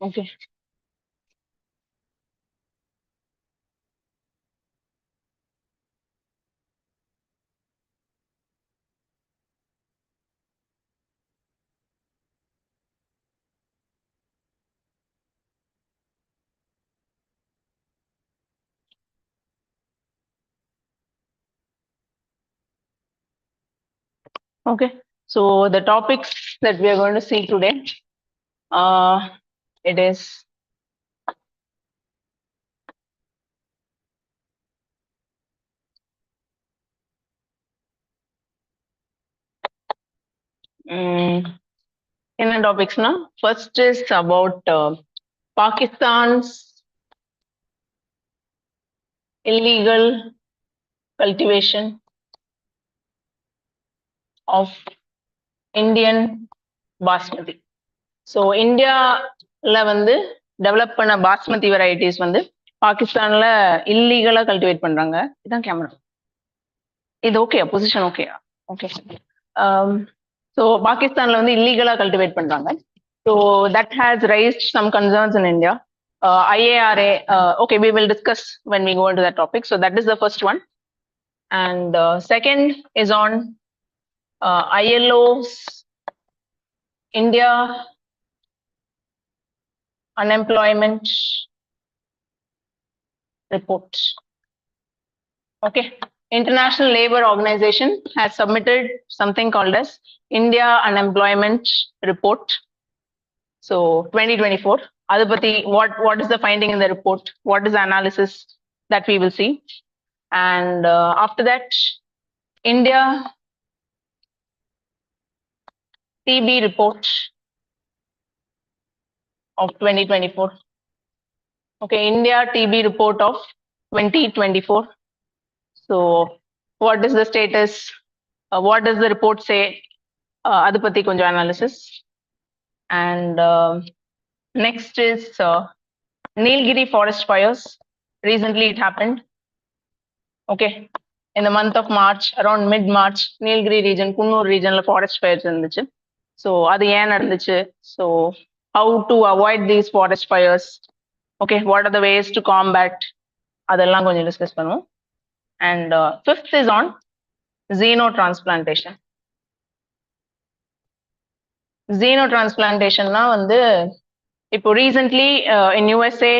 Okay. Okay. So the topics that we are going to see today, it is Indian topics now. First is about Pakistan's illegal cultivation of Indian Basmati. So இந்தியால வந்து develop பண்ண basmati varieties வந்து பாகிஸ்தான்ல இல்லீகலா cultivate பண்றாங்க. இதான் camera. இது okay, position okay. Okay. So பாகிஸ்தான்ல வந்து இல்லீகலா கல்டிவேட் பண்றாங்க. So that has raised some concerns in India. IARA, okay, we will discuss when we go into that topic. So that is the first one. And second is on ILO's India unemployment report. Okay. International Labour Organization has submitted something called as India Unemployment Report. So 2024. Adipati, what is the finding in the report? What is the analysis that we will see? And after that, India TB report of 2024. Okay, India TB report of 2024. So what is the status? What does the report say? அது பத்தி கொஞ்சம் analysis. And next is Nilgiri forest fires. Recently it happened. Okay, in the month of March, around mid-March, Nilgiri region, Kunnur region forest fires இருந்துச்சு. So அது ஏன் நடந்துச்சு? So how to avoid these forest fires? Okay, what are the ways to combat? அதெல்லாம் கொஞ்சம் discuss பண்ணுவோம். And fifth is on xenotransplantation. Xenotransplantationனா வந்து இப்போ recently in USA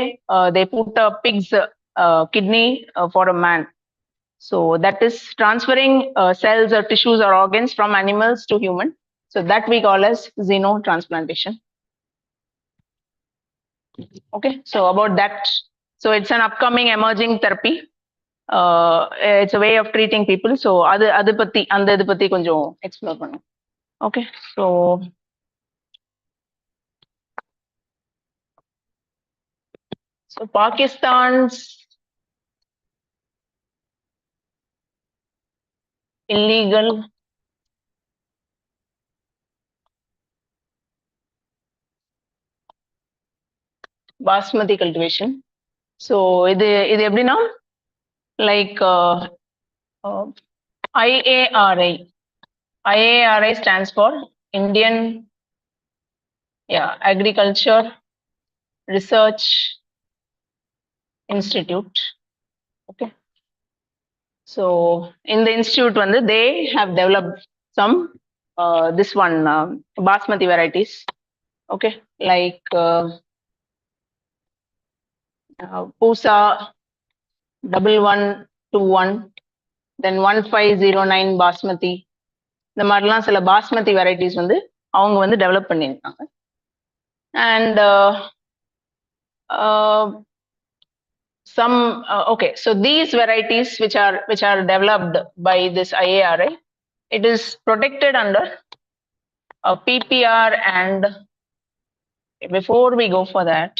they put a pig's kidney for a man. So that is transferring cells or tissues or organs from animals to human. So that we call as xenotransplantation. Okay, so about that. So it's an upcoming emerging therapy. It's a way of treating people. So அது பத்தி அந்த இது பத்தி கொஞ்சம் explore பண்ணும். Okay, so Pakistan's illegal basmati cultivation. So இது எப்படின்னா like IARI stands for Indian Agriculture Research Institute. Okay, so in the institute they have developed some this one basmati varieties. Okay, like Pusa 1121, then 1509 basmati. இந்த மாதிரிலாம் சில basmati varieties அவங்க develop பண்ணியிருக்காங்க. And some okay, so these varieties which are developed by this IARI, it is protected under PPR. And before we go for that,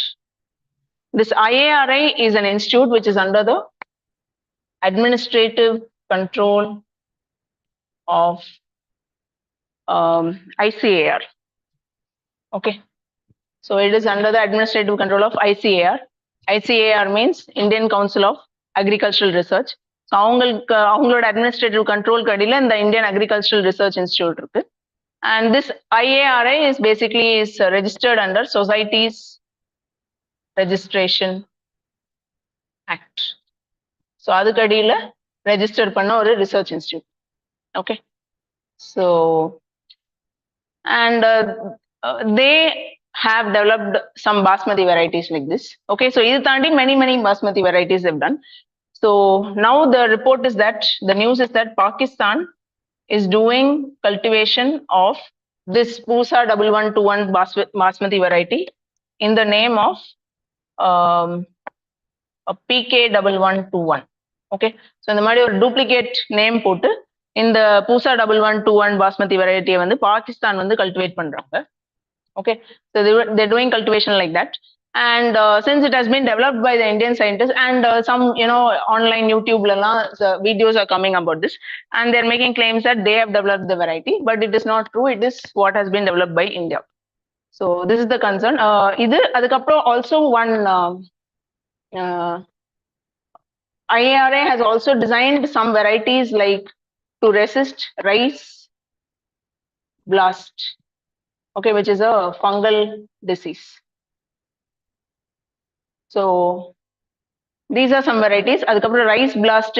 this IARI is an institute which is under the administrative control of ICAR. Okay, so it is under the administrative control of ICAR. ICAR means Indian Council of Agricultural Research. So அவங்களோட administrative control கடியில இந்த Indian Agricultural Research Institute இருக்கு. And this IARI is basically registered under Societies Registration Act. So அதுக்கு அடியில register பண்ண ஒரு research institute. Okay, so and they have developed some basmati varieties like this. Okay, so idu taandi many basmati varieties they've done. So now the report is that the news is that Pakistan is doing cultivation of this Pusa 1121 basmati variety in the name of PK 1121. Okay, so இந்த மாதிரி ஒரு duplicate name போட்டு இந்த பூசா 1121 basmati வெரைட்டியை Pakistan cultivate பண்றாங்க. Okay, so they're doing cultivation like that. And since it has been developed by the Indian scientists, and some online YouTube videos are coming about this, and they're making claims that they have developed the variety, but it is not true. It is what has been developed by India. So this is the concern. இது அதுக்கப்புறம் also one IARI has also designed some varieties like to resist rice blast. Okay, which is a fungal disease. So these are some varieties. அதுக்கப்புறம் rice blast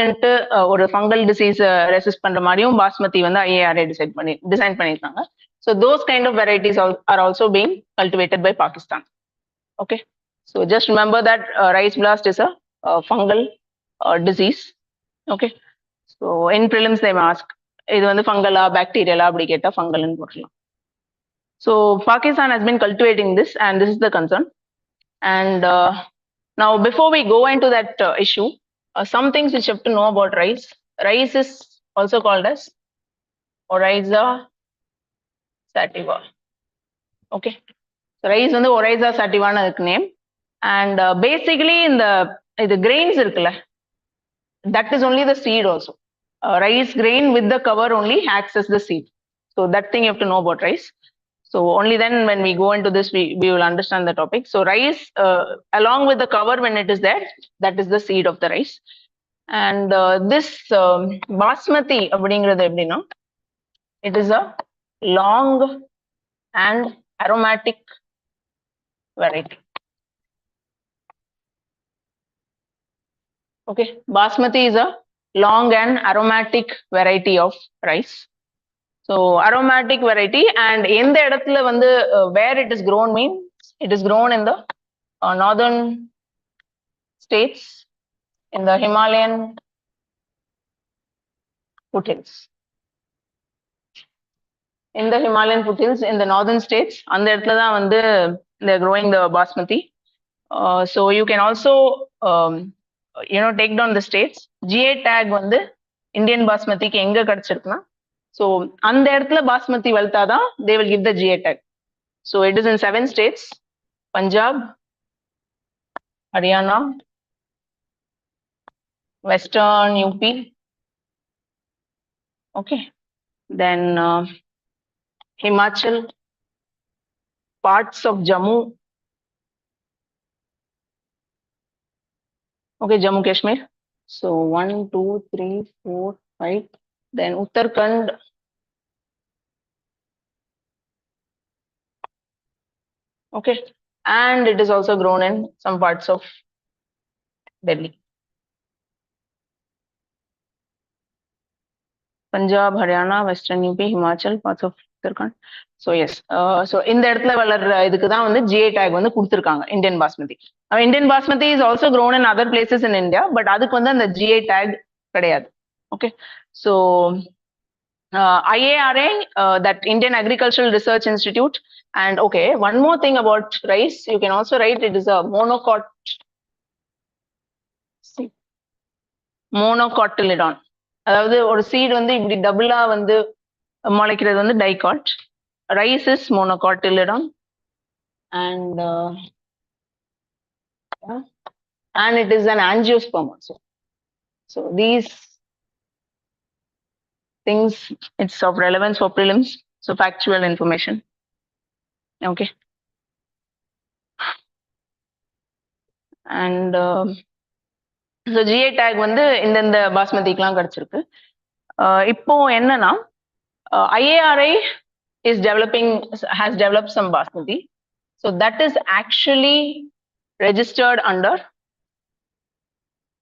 ஒரு fungal disease resist பண்ற மாதிரியும் basmati IARI design பண்ணிருக்காங்க. So those kind of varieties are also being cultivated by Pakistan. Okay, so just remember that rice blast is a fungal disease. Okay, so in prelims they may ask இது fungal bacterial அப்படி கேட்டா fungal ன்னு போடலாம். So Pakistan has been cultivating this, and this is the concern. And now before we go into that issue, some things which you have to know about rice. Rice is also called as Oryza sativa. Okay, so rice Oryza sativa na name. And basically in the grains irukla, that is only the seed also. Rice grain with the cover only acts as the seed. So that thing you have to know about rice. So only then when we go into this, we will understand the topic. So rice, along with the cover when it is there, that is the seed of the rice. And this basmati அப்படிங்கிறது எப்படின்னா, it is a long and aromatic variety. Okay, basmati is a long and aromatic variety of rice. So aromatic variety, and எந்த இடத்துல வந்து where it is grown means it is grown in the northern states, in the Himalayan foothills. In the Himalayan foothills in the northern states, அந்த இடத்துல தான் வந்து they're growing the basmati. So you can also take down the states. GA tag வந்து Indian basmatiக்கு எங்க கிடைச்சிருக்குன்னா, so அந்த இடத்துல basmati வளர்த்தாதான் they will give the GA tag. So it is in 7 states: Punjab, Haryana, Western UP, okay, then Himachal, parts of Jammu, okay, Jammu Kashmir. So 1, 2, 3, 4, 5. Then Uttarakhand, okay, and it is also grown in some parts of Delhi. Punjab, Haryana, Western UP, Himachal, parts of Uttarakhand. So yes, so இந்த இடத்துல வளர்ற இதுக்கு தான் வந்து GA tag வந்து கொடுத்திருக்காங்க Indian Basmati. Indian Basmati is also grown in other places in India, but அதுக்கு வந்து அந்த GA tag கிடையாது. Okay, so IARA, that Indian Agricultural Research Institute, and okay, one more thing about rice, you can also write it is a monocotyledon. அதாவது ஒரு seat வந்து இப்படி டபுளா வந்து முளைக்கிறது வந்து dicot. Rice is monocotyledon, and it is an angiosperm also. So these things, it's of relevance for prelims, so factual information. Okay, and so GA tag வந்து இந்த பாஸ்மதிக்குலாம் கிடைச்சிருக்கு. இப்போ என்னன்னா, IARI has developed some basmati, so that is actually registered under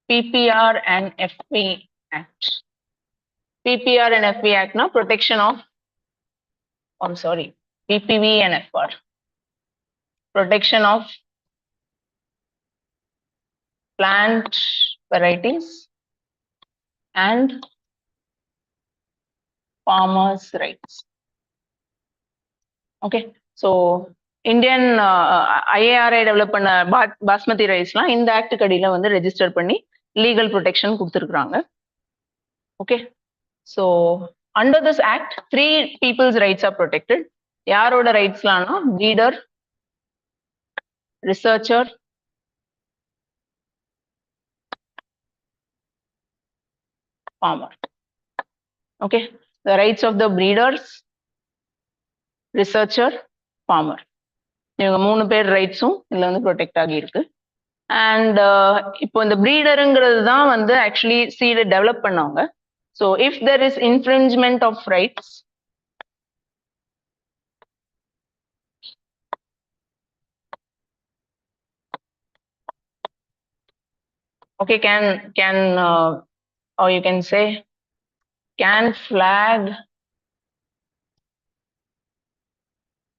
PPR and FP Act. PPR and FP Act na protection of, I'm sorry, PPV and FR, protection of plant varieties and farmers' rights. Okay, so Indian IARI develop பண்ண basmati riceலாம் இந்த act கடியில வந்து register பண்ணி legal protection கொடுத்துருக்காங்க. Okay, so under this act 3 people's rights are protected. யாரோட ரைட்ஸ்லாம்னா breeder, researcher, farmer. Okay, the rights of the breeders, researcher, farmer, இவங்க 3 பேர் ரைட்ஸும் இதுல வந்து ப்ரொடெக்ட் ஆகி இருக்கு. அண்ட் இப்போ இந்த பிரீடருங்கிறது தான் வந்து ஆக்சுவலி சீடை டெவலப் பண்ணவங்க. So if there is infringement of rights, okay, can or you can say can flag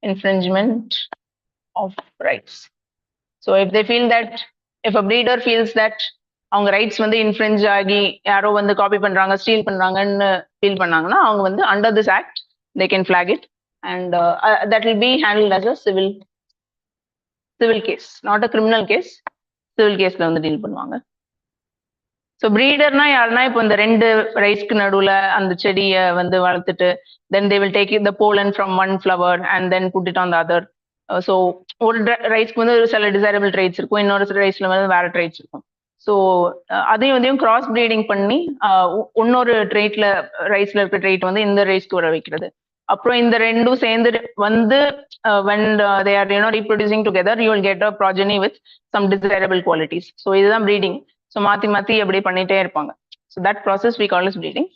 infringement of rights. So if they feel that, if a breeder feels that அவங்க rights வந்து இன்ஃப்ரிஞ்ச் ஆகி யாரோ வந்து copy பண்றாங்க, steel பண்றாங்கன்னு feel பண்ணாங்கன்னா அவங்க வந்து under this act they can flag it, and that will be handled as a civil case, not a criminal case. Civil caseல வந்து டீல் பண்ணுவாங்க. ஸோ ப்ரீடர்னா யாருன்னா, இப்போ இந்த 2 ரைஸ்க்கு நடுவுல அந்த செடியை வந்து வளர்த்துட்டு then they will take the pollen from one flower and then put it on the other. So ஒரு ரைஸ்க்கு வந்து ஒரு சில டிசைரபிள் ட்ரைட்ஸ் இருக்கும், இன்னொரு ரைஸ்ல வந்து வேற ட்ரைட்ஸ் இருக்கும். ஸோ அதையும் வந்து கிராஸ் ப்ரீடிங் பண்ணி இன்னொரு ட்ரைட்ல ரைஸ்ல இருக்க ட்ரைட் வந்து இந்த ரைஸ்க்கு வர வைக்கிறது. அப்புறம் இந்த ரெண்டும் சேர்ந்து வந்து when they are reproducing together, you will get a progeny with some desirable qualities. So இதுதான் breeding. So மாத்தி மாத்தி அப்படி பண்ணிட்டே இருப்பாங்க. So that process we call as breeding.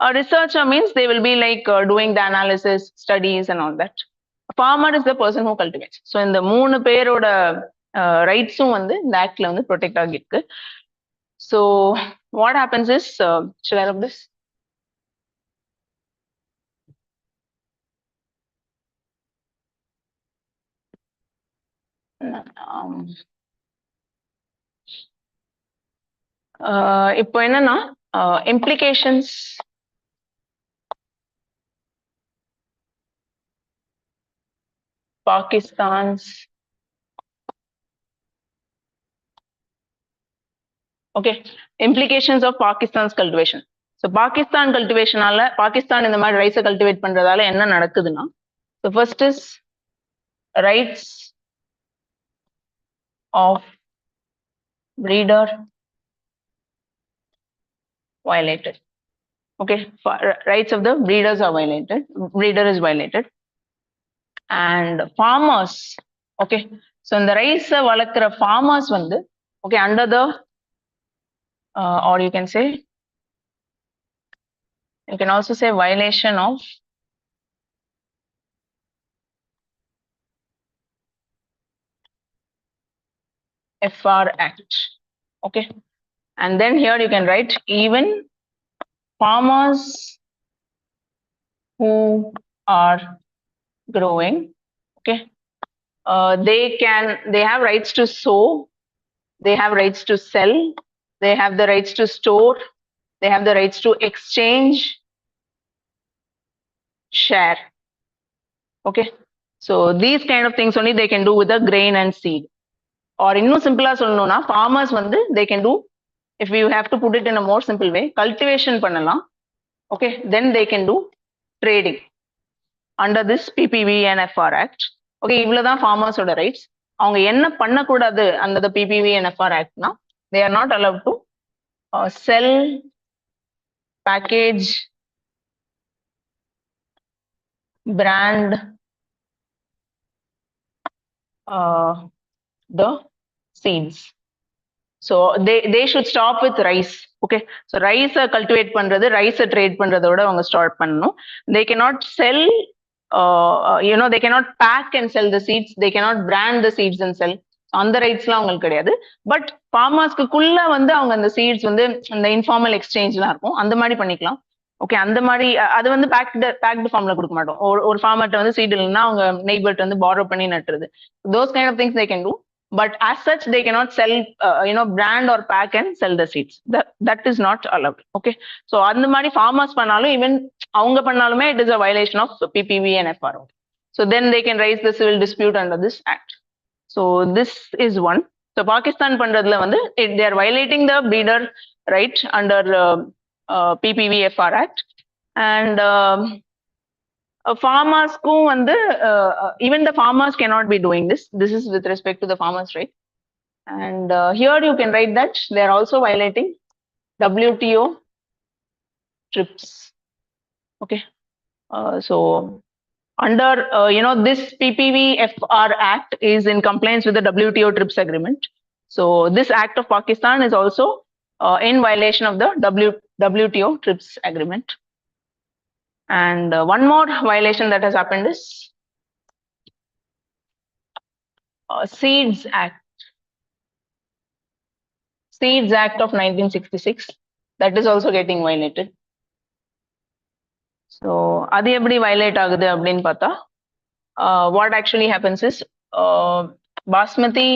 A researcher means they will be like doing the analysis, studies and all that. A farmer is the person who cultivates. So இந்த மூணு பேரோட ரைட்ஸும் வந்து இந்த ஆக்ட்ல வந்து ப்ரொடெக்ட் ஆகிருக்கு. So what happens is, should I rub this? இப்போ என்னன்னா implications Pakistan's implications of Pakistan's cultivation. So Pakistan cultivationால Pakistan இந்த மாதிரி ரைஸை கல்டிவேட் பண்றதால என்ன நடக்குதுன்னா, so first is rights of breeder violated. Rights of the breeders are violated. Breeder is violated. And farmers, so இந்த ரைஸை வளர்க்குற farmers வந்து under the or you can also say violation of FR Act. And then here you can write even farmers who are growing, they have rights to sow, they have rights to sell, they have the rights to store, they have the rights to exchange, share. So these kind of things only they can do with the grain and seed. Or இன்னும் சிம்பிளா சொல்லணும்னா farmers வந்து they can do, if you have to put it in a more simple way, cultivation பண்ணலாம். Then they can do trading under this PPV and FR Act. இவ்வளவுதான் farmers ஓட rights. அவங்க என்ன பண்ணக்கூடாது under the PPV and FR Act னா, they are not allowed to sell, package, brand the seeds. So they should stop with rice. So rice cultivate பண்றது, rice trade பண்றதோட அவங்க start பண்ணணும். They cannot sell, they cannot pack and sell the seeds, they cannot brand the seeds and sell. அந்த ரைட்ஸ்லாம் அவங்களுக்கு கிடையாது. But ஃபார்மர்ஸ்க்குள்ள வந்து அவங்க அந்த seeds வந்து இந்த இன்ஃபார்மல் எக்ஸ்சேஞ்ச்லாம் இருக்கும், அந்த மாதிரி பண்ணிக்கலாம். அந்த மாதிரி அது வந்து பேக்டு ஃபார்ம்ல கொடுக்க மாட்டோம். ஒரு ஃபார்மர்ட்ட வந்து சீட் இல்லைன்னா அவங்க நெய்பர்ட்ட வந்து பாரோ பண்ணி நட்டுறது. Those kind of things they can do. But as such, they cannot sell, brand or pack and sell the seeds. That is not allowed. So அந்த மாதிரி farmers பண்ணாலும், even அவங்க பண்ணாலுமே it is a violation of PPV and FR. So then they can raise the civil dispute under this act. So this is one. So Pakistan பண்றதுல வந்து they are violating the breeder right under PPV FR Act. And farmers-க்கும் வந்து even the farmers cannot be doing this. This is with respect to the farmers, right? And here you can write that they are also violating WTO TRIPS. So under this PPV FR Act is in compliance with the WTO TRIPS agreement. So this act of Pakistan is also in violation of the WTO TRIPS agreement. And one more violation that has happened is Seeds Act. Seeds Act of 1966. That is also getting violated. So அது எப்படி violate ஆகுது அப்படின்னு பார்த்தா, what actually happens is Basmati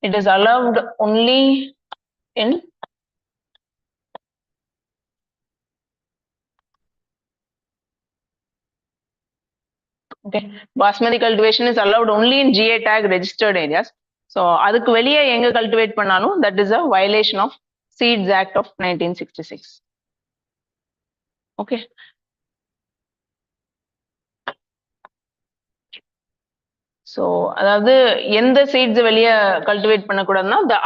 it is allowed only in Basmati cultivation is allowed only in GA tag registered areas. So அதுக்கு வெளியே எங்க cultivate பண்ணாலும் that is a violation of Seeds Act of 1966. So அதாவது எந்த seeds வெளியே cultivate பண்ணக்கூடாதுன்னா the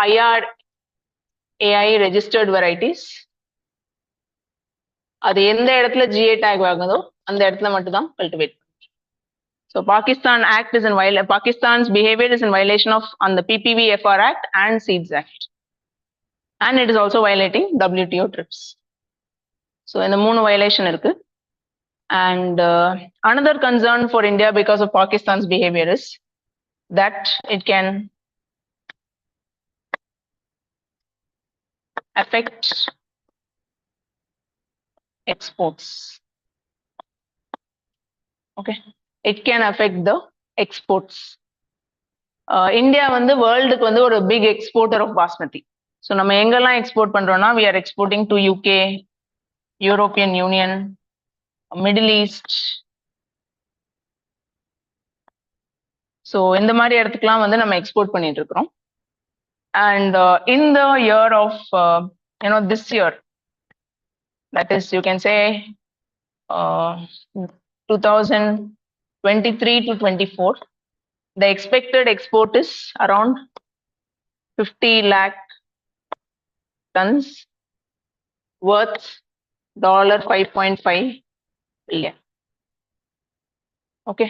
AI registered varieties. அது எந்த இடத்துல GA tag வாங்குதோ அந்த இடத்துல மட்டும் தான் cultivate. So Pakistan Act is in violation. Pakistan's behavior is in violation of on the PPV-FR Act and Seeds Act, and it is also violating WTO TRIPS. So இந்த மூணு violation இருக்கு. And another concern for India because of Pakistan's behavior is that it can affect exports. Okay, it can affect the exports. India வந்து வேர்ல்டுக்கு வந்து ஒரு big exporter of basmati. So நம்ம எங்கெல்லாம் export பண்றோம்னா we are exporting to UK, European Union, Middle East. So இந்த மாதிரி இடத்துக்குலாம் வந்து நம்ம எக்ஸ்போர்ட் பண்ணிட்டு இருக்கிறோம். And in the year of this year, that is you can say 2023 to 24, the expected export is around 50 lakh tons worth $5.5 billion. Okay,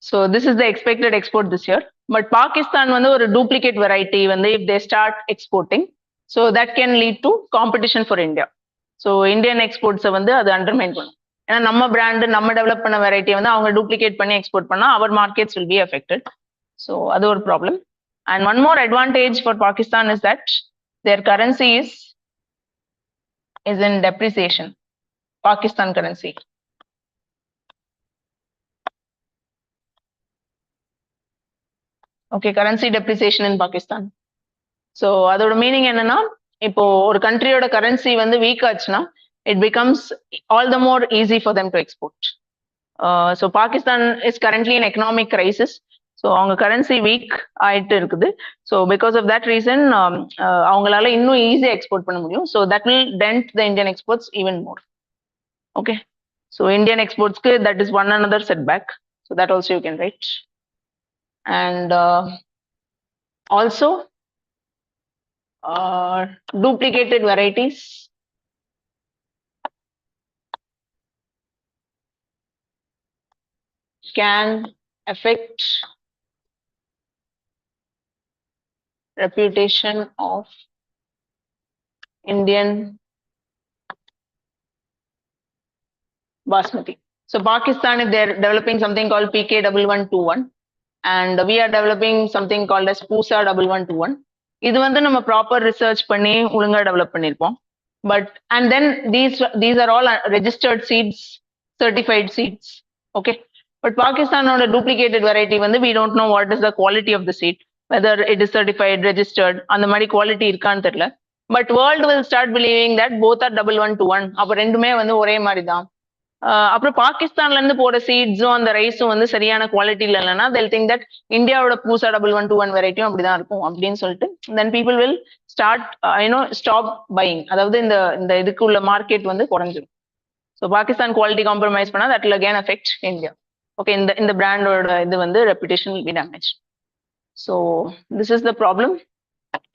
so this is the expected export this year. But Pakistan வந்து ஒரு duplicate variety வந்து if they start exporting, so that can lead to competition for India. So Indian exports வந்து அது undermine பண்ணும். ஏன்னா நம்ம brand நம்ம develop பண்ண வெரைட்டி வந்து அவங்க டூப்ளிகேட் பண்ணி எக்ஸ்போர்ட் பண்ணா our markets will be affected. So அது ஒரு problem. And one more advantage for Pakistan is that their currency is in depreciation. Pakistan currency. Okay, currency depreciation in Pakistan. So அதோட meaning என்னன்னா இப்போ ஒரு கண்ட்ரியோட currency வந்து week ஆச்சுன்னா it becomes all the more easy for them to export. So Pakistan is currently in economic crisis. So அவங்க currency week ஆயிட்டு இருக்குது. So because of that reason அவங்களால இன்னும் ஈஸியா எக்ஸ்போர்ட் பண்ண முடியும். So that will dent the Indian exports even more. Okay, so Indian exports that is one another setback. So that also you can write. And also duplicated varieties can affect reputation of Indian Basmati. So Pakistan, if they're developing something called PK1121, and we are developing something called as PUSA 1121. இது வந்து நம்ம proper research பண்ணி ஒழுங்கா develop பண்ணிருப்போம். But and then these are all registered seeds, certified seeds. Okay, but பாகிஸ்தானோட duplicated variety வந்து we don't know what is the quality of the seed, whether it is certified, registered, அந்த மாதிரி quality இருக்கான்னு தெரியல. But world will start believing that both are 1121. அப்ப ரெண்டுமே வந்து ஒரே மாதிரி தான். அப்புறம் பாகிஸ்தான்ல இருந்து போற சீட்ஸும் அந்த ரைஸும் வந்து சரியான குவாலிட்டியில இல்லைன்னா they'll think that இந்தியாவோட பூசா 1121 வெரைட்டியும் அப்படிதான் இருக்கும் அப்படின்னு சொல்லிட்டு then people will start stop buying. அதாவது இந்த இதுக்கு உள்ள மார்க்கெட் வந்து குறைஞ்சிடும். ஸோ பாகிஸ்தான் குவாலிட்டி காம்ப்ரமைஸ் பண்ணா that will again affect India. Okay, இந்த பிராண்டோட இது வந்து reputation will be damaged. So this is the problem,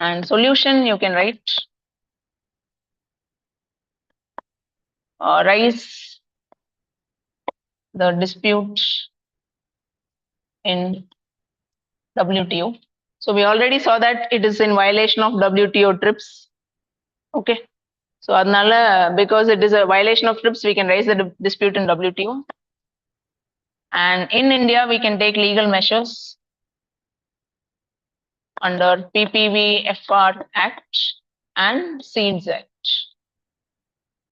and solution you can write rice the dispute in WTO. So we already saw that it is in violation of WTO TRIPS. Okay, so adnala because it is a violation of TRIPS, we can raise the dispute in WTO. And in India, we can take legal measures under PPV-FR Act and Seeds Act.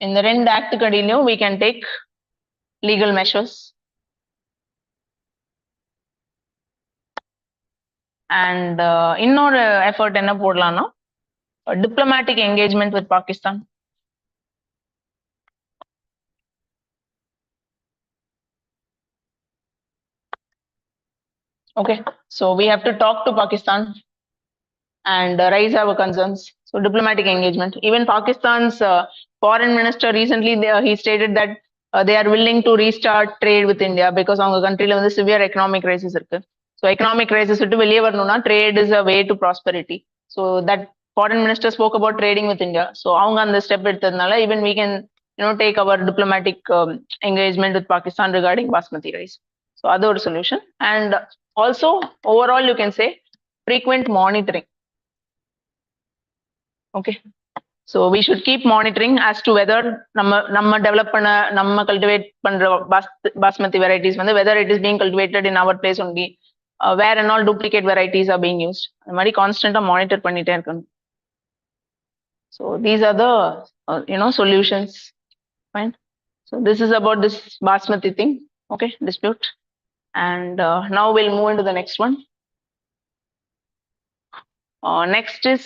In the ரெண்டு act கடியிலும் we can take legal measures. And இன்னொரு effort என்ன போடலாம்னா diplomatic engagement with Pakistan. Okay, so we have to talk to Pakistan and raise our concerns. So diplomatic engagement. Even Pakistan's foreign minister recently he stated that they are willing to restart trade with India because அவங்க கண்ட்ரில வந்து severe economic crisis இருக்கு. So economic crisis விட்டு வெளியே வரணும்னா trade is a way to prosperity. So that foreign minister spoke about trading with India. So அவங்க அந்த step எடுத்ததுனால even we can take our diplomatic engagement with Pakistan regarding basmati rice. So அது ஒரு solution. And also overall you can say frequent monitoring. Okay. So we should keep monitoring as to whether நம்ம develop பண்ண நம்ம cultivate பண்ற basmati varieties வந்து whether it is being cultivated in our place only, where and all duplicate varieties are being used. அந்த மாதிரி கான்ஸ்டன்ட்டா monitor பண்ணிட்டே இருக்கணும். So these are the solutions. Fine. So this is about this basmati thing. Okay, dispute. And now we'll move into the next one. Next is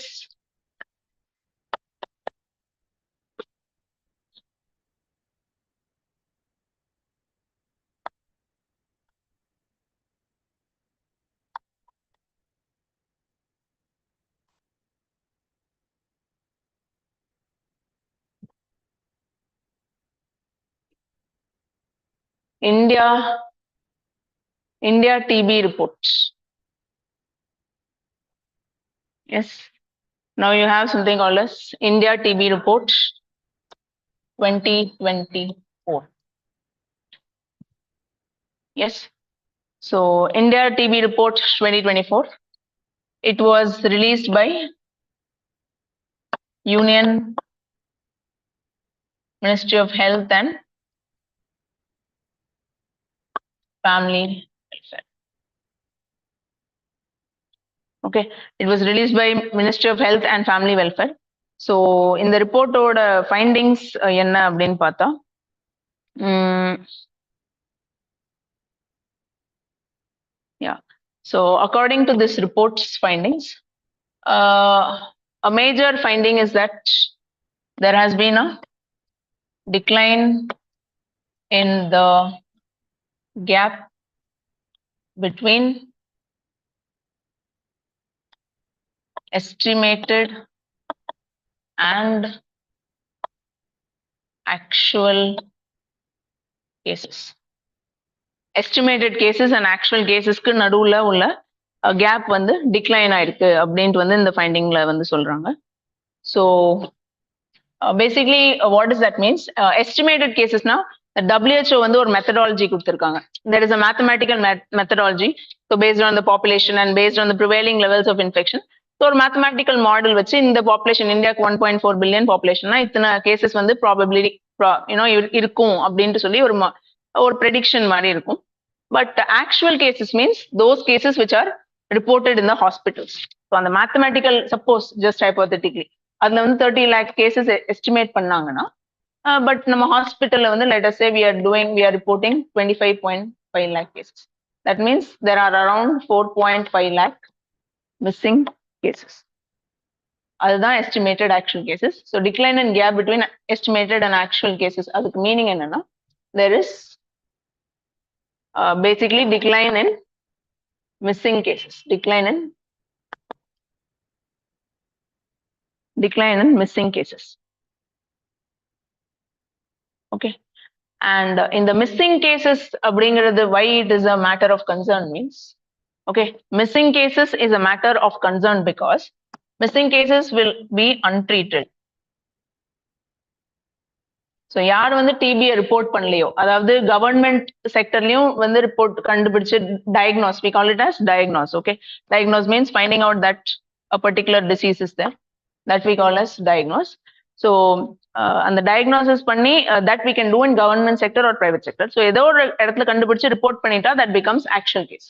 India TB reports. Yes. Now you have something called as India TB report 2024. Yes. So India TB report 2024. It was released by Union Ministry of Health and Family Welfare. Okay, it was released by Ministry of Health and Family Welfare. So in the report findings என்ன அப்படின்னு பார்த்தா yeah, so according to this report's findings, a major finding is that there has been a decline in the gap between estimated and actual cases. Estimated cases and actual casesக்கு நடுவுல உள்ள gap வந்து decline ஆயிருக்கு அப்படின்ட்டு வந்து இந்த ஃபைண்டிங்ல வந்து சொல்றாங்க. So basically what is that means estimated கேசஸ்னா WHO வந்து ஒரு மெத்தடாலஜி கொடுத்துருக்காங்க. There is a mathematical methodology. So based on the population and based on the prevailing levels of infection. So ஒரு மேத்தமேட்டிக்கல் மாடல் வச்சு இந்த பாப்புலேஷன் இந்தியாவுக்கு 1.4 billion பாப்புலேஷன்னா இத்தனை cases வந்து ப்ராபபிலிட்டி இருக்கும் அப்படின்ட்டு சொல்லி ஒரு ப்ரெடிக்ஷன் மாதிரி இருக்கும். But actual cases means those cases which are reported in the hospitals. So on the mathematical, suppose just hypothetically, அதுல வந்து 30 lakh cases estimate பண்ணாங்கன்னா, but நம்ம ஹாஸ்பிட்டல்ல வந்து let us say we are reporting 25.5 lakh cases. That means there are around 4.5 lakh missing cases. அதுதான் estimated actual cases. So decline in gap between estimated and actual cases. அதுக்கு meaning என்னன்னா, there is basically decline in missing cases. Decline in missing cases. Okay. And in the missing cases, why it is a matter of concern means, okay, missing cases is a matter of concern because missing cases will be untreated. So யார் வந்து டிபியை report பண்ணலையோ, அதாவது government செக்டர்லயும் வந்து report கண்டுபிடிச்சு diagnose, we call it as diagnose. Okay, diagnose means finding out that a particular disease is there, that we call as diagnose. So அந்த diagnosis பண்ணி that we can do in government sector or private sector. So ஏதோ ஒரு இடத்துல கண்டுபிடிச்சு report பண்ணிட்டா that becomes actual case.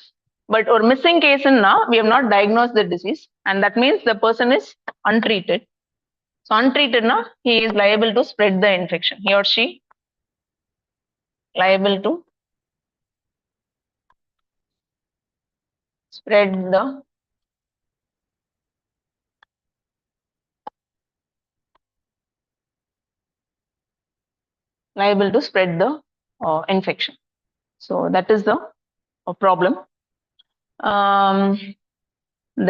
But ஒரு missing caseன்னா we have not diagnosed the disease and that means the person is untreated. So untreated now, he is liable to spread the infection. He or she liable to spread the infection. So that is the problem.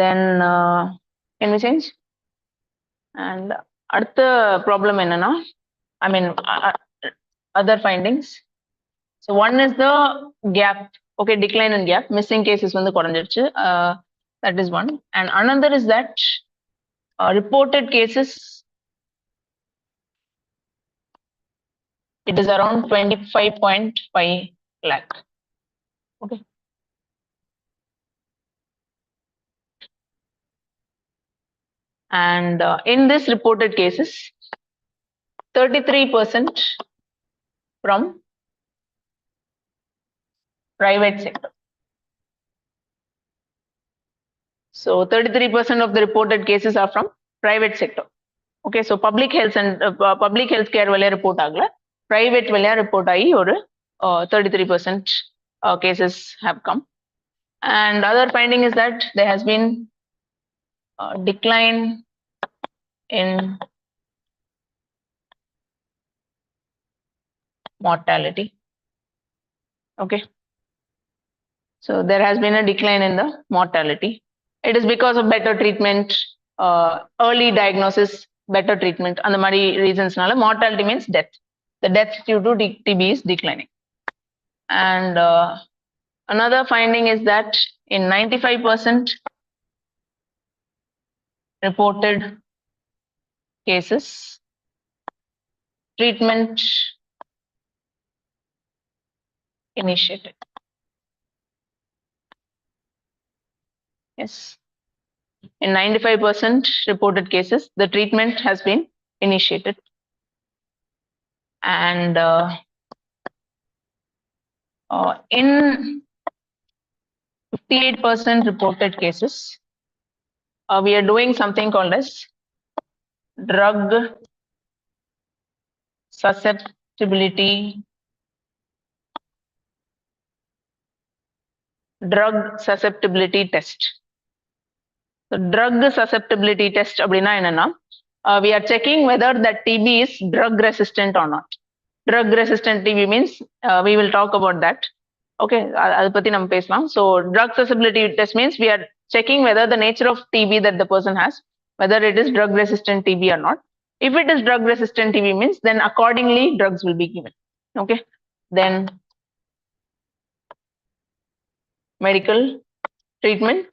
Then can we change? And அடுத்த problem என்னன்னா, I mean other findings. So one is the gap. Okay, decline in gap. Missing cases வந்து குறைஞ்சிருச்சு. That is one. And another is that Reported cases, it is around 25.5 lakh. Okay. And in this reported cases, 33% from private sector. So 33% of the reported cases are from private sector. Okay, so public health and public health care valiya report agla, private valiya report aagi or 33% cases have come. And other finding is that there has been a decline in mortality. Okay, so there has been a decline in the mortality. It is because of better treatment, early diagnosis, better treatment, and the many reasons. Mortality means death. The death due to TB is declining. And another finding is that in 95% reported cases, treatment initiated. Yes. In 95% reported cases, the treatment has been initiated. And in 58% reported cases, we are doing something called as drug susceptibility test. The drug susceptibility test we are checking whether that TB is drug resistant or not. Drug resistant TB means we will talk about that. Okay, so drug susceptibility test means we are checking whether the nature of TB that the person has, whether it is drug resistant TB or not. If it is drug resistant TB means then accordingly drugs will be given. Okay, then medical treatment.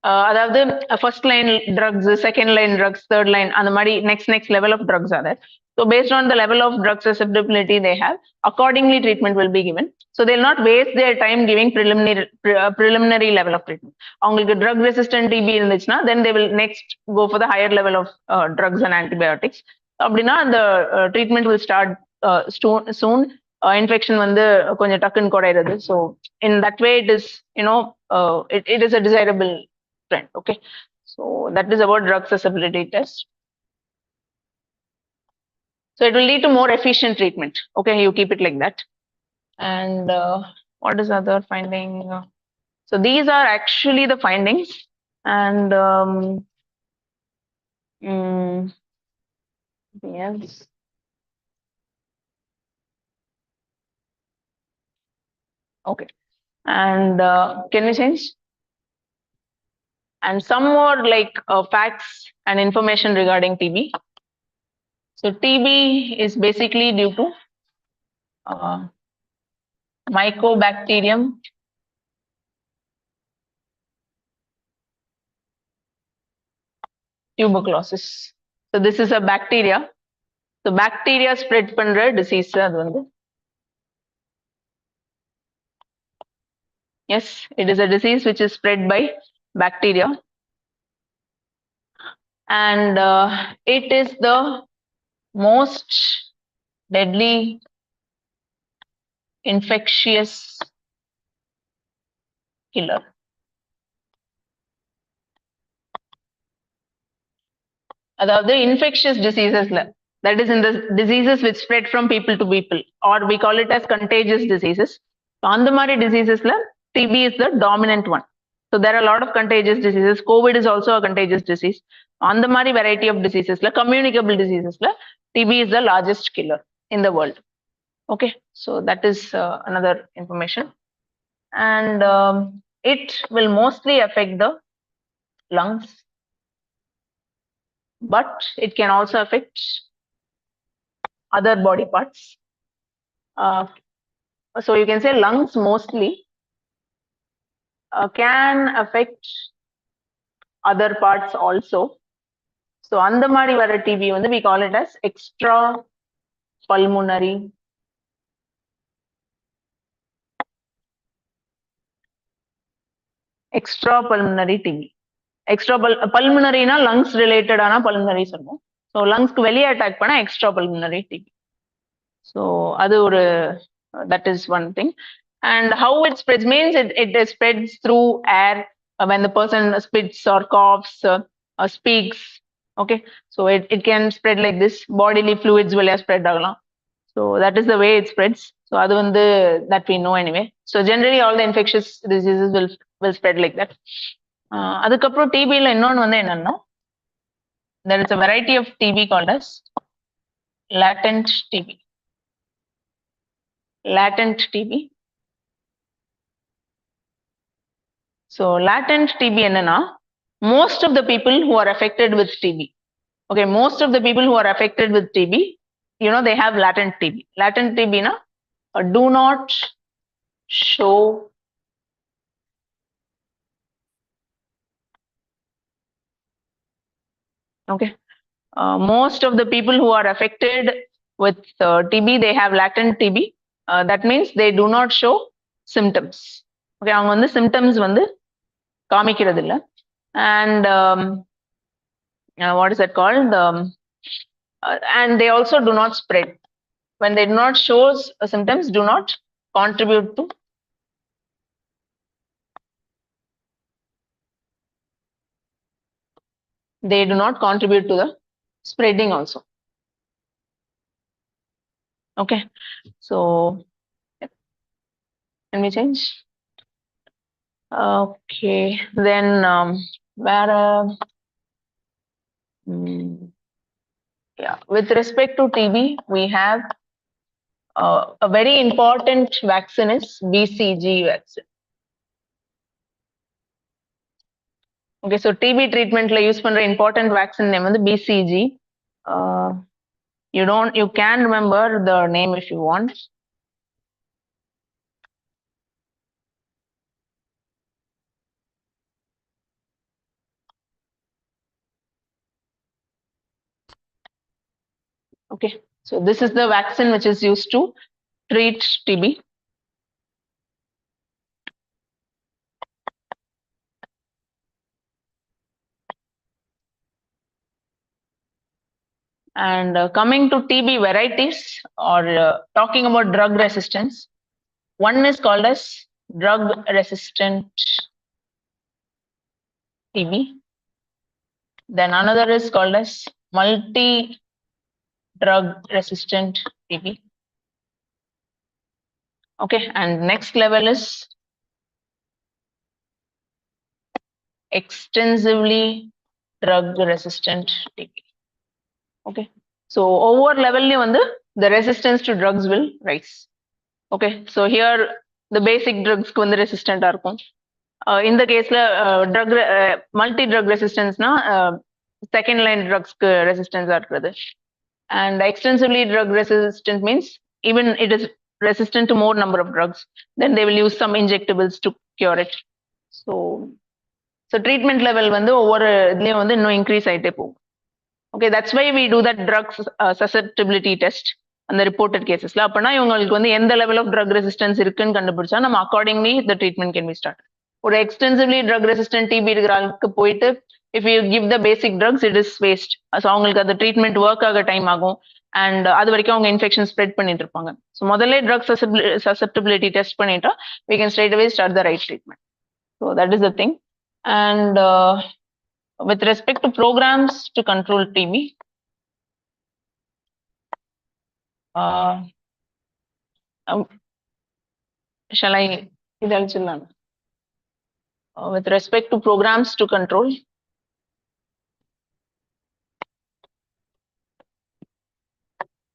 அதாவது first line drugs, second line drugs, third line அந்த மாதிரி next level of drugs are there. So based on the level of drug susceptibility they have, accordingly treatment will be given. So they'll not waste their time giving preliminary level of treatment. அவங்களுக்கு drug resistant TB இருந்துச்சுன்னா then they will next go for the higher level of drugs and antibiotics. அப்படின்னா அந்த treatment will start soon. Infection வந்து கொஞ்சம் டக்குன்னு குறையிறது. So in that way it is, it is a desirable trend. Okay, so that is about drug susceptibility test. So it will lead to more efficient treatment. Okay, you keep it like that. And what is other finding? So these are actually the findings. And yes. Okay, and can we change? And some more like facts and information regarding TB. So TB is basically due to Mycobacterium tuberculosis. So this is a bacteria. So bacteria spread பண்ற disease அது வந்து. Yes, it is a disease which is spread by bacteria. And it is the most deadly infectious killer. அதாவது infectious diseases that is in the diseases which spread from people to people, or we call it as contagious diseases. So அந்த மாதிரி diseasesல TB is the dominant one. So there are a lot of contagious diseases. COVID is also a contagious disease. அந்த மாதிரி variety of diseasesல communicable diseasesல TB is the largest killer in the world. Okay, so that is another information. And it will mostly affect the lungs, but it can also affect other body parts. So you can say lungs mostly can affect other parts also. So அந்த மாதிரி வர DP வந்து we call it as extra pulmonary TB. Extra பல்முனரினா lungs ரிலேட்டடான pulmonary சொல்லுவோம். So லங்ஸ்க்கு வெளியே attack பண்ணா எக்ஸ்ட்ரா பல்முனரி டிபி. ஸோ அது ஒரு that is one thing. And how it spreads means it spreads through air when the person spits or coughs or speaks. Okay, so it can spread like this. Bodily fluids will spread agala. So that is the way it spreads. So adu vandu that we know anyway. So generally all the infectious diseases will spread like that. அதுக்கப்புறம் டிபியில் இன்னொன்று வந்து என்னன்னா, there is a variety of TB called as latent TB. Latent TB. So latent TB என்னன்னா, most of the people who are affected with TB, okay, most of the people who are affected with TB, you know, they have latent TB. Latent TB na do not show okay. Most of the people who are affected with TB, they have latent TB. That means they do not show symptoms. Okay, அவங்க வந்து symptoms வந்து காமிக்கிறது இல்ல. And what is that called? And they also do not spread. When they do not show symptoms, do not contribute to the spreading also. Okay, so can we change? Okay, then where yeah, with respect to TB, we have a very important vaccine is BCG vaccine. Okay, so TB treatment la use பண்ற important vaccine name வந்து BCG. You can remember the name if you want. Okay, so this is the vaccine which is used to treat TB. And coming to TB varieties or talking about drug resistance, one is called as drug resistant TB. Then another is called as multi-drug resistant TB. Okay, and next level is extensively drug resistant TB. Okay, so over level the resistance to drugs will rise. Okay, so here the basic drugs ku resistant இருக்கும். In the case drug multi drug resistance na second line drugs ku resistance இருக்குது. And extensively drug resistant means even it is resistant to more number of drugs, then they will use some injectables to cure it. So treatment level ஒவ்வொரு இதுலயும் இன்னும் increase ஆயிட்டே போகும். Okay, that's why we do that drug susceptibility test on the reported cases. அப்பனா இவங்களுக்கு எந்த level of drug resistance இருக்குன்னு கண்டுபிடிச்சா நம்ம accordingly the treatment can be started. ஒரு extensively drug resistant TB இருக்கிற ஆளுக்கு போயிட்டு if you give the basic drugs, it is waste. So அவங்களுக்கு அந்த treatment work ஆக டைம் ஆகும், and அது வரைக்கும் அவங்க infection spread பண்ணிட்டு இருப்பாங்க. So முதல்ல drug susceptibility test பண்ணிட்டா we can straight away start the right treatment. So that is the thing. And with respect to programs to control TB, shall I with respect to programs to control,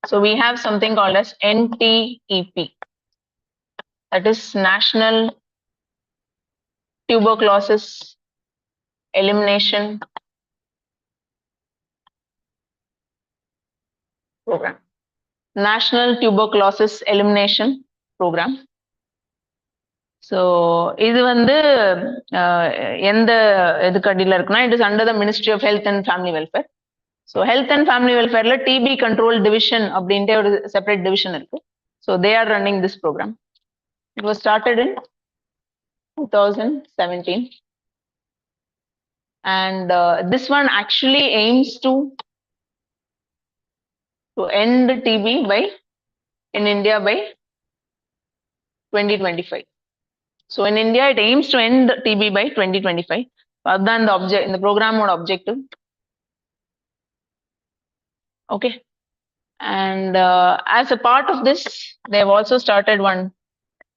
so we have something called as NTEP, that is National Tuberculosis Elimination Program. National Tuberculosis Elimination Program. So இது எந்த இதுக்கு அடியில இருக்குன்னா, it is under the Ministry of Health and Family Welfare. So health and family welfare TB control division அப்படின்ட்டு ஒரு separate division இருக்கு. So they are running this program. It was started in 2017. And this one actually aims to end TB in India by 2025. So in India, it aims to end TB by 2025. That's the program objective. Okay. And as a part of this, they have also started one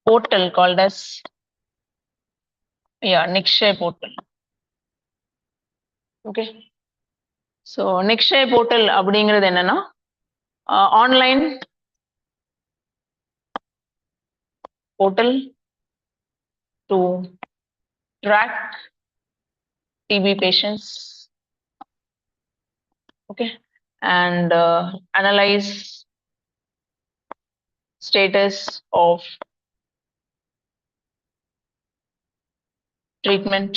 portal called as Nikshay portal. Okay. So Nikshay portal அப்படிங்கிறது என்னன்னா online portal to track TB patients. Okay. And analyze status of treatment,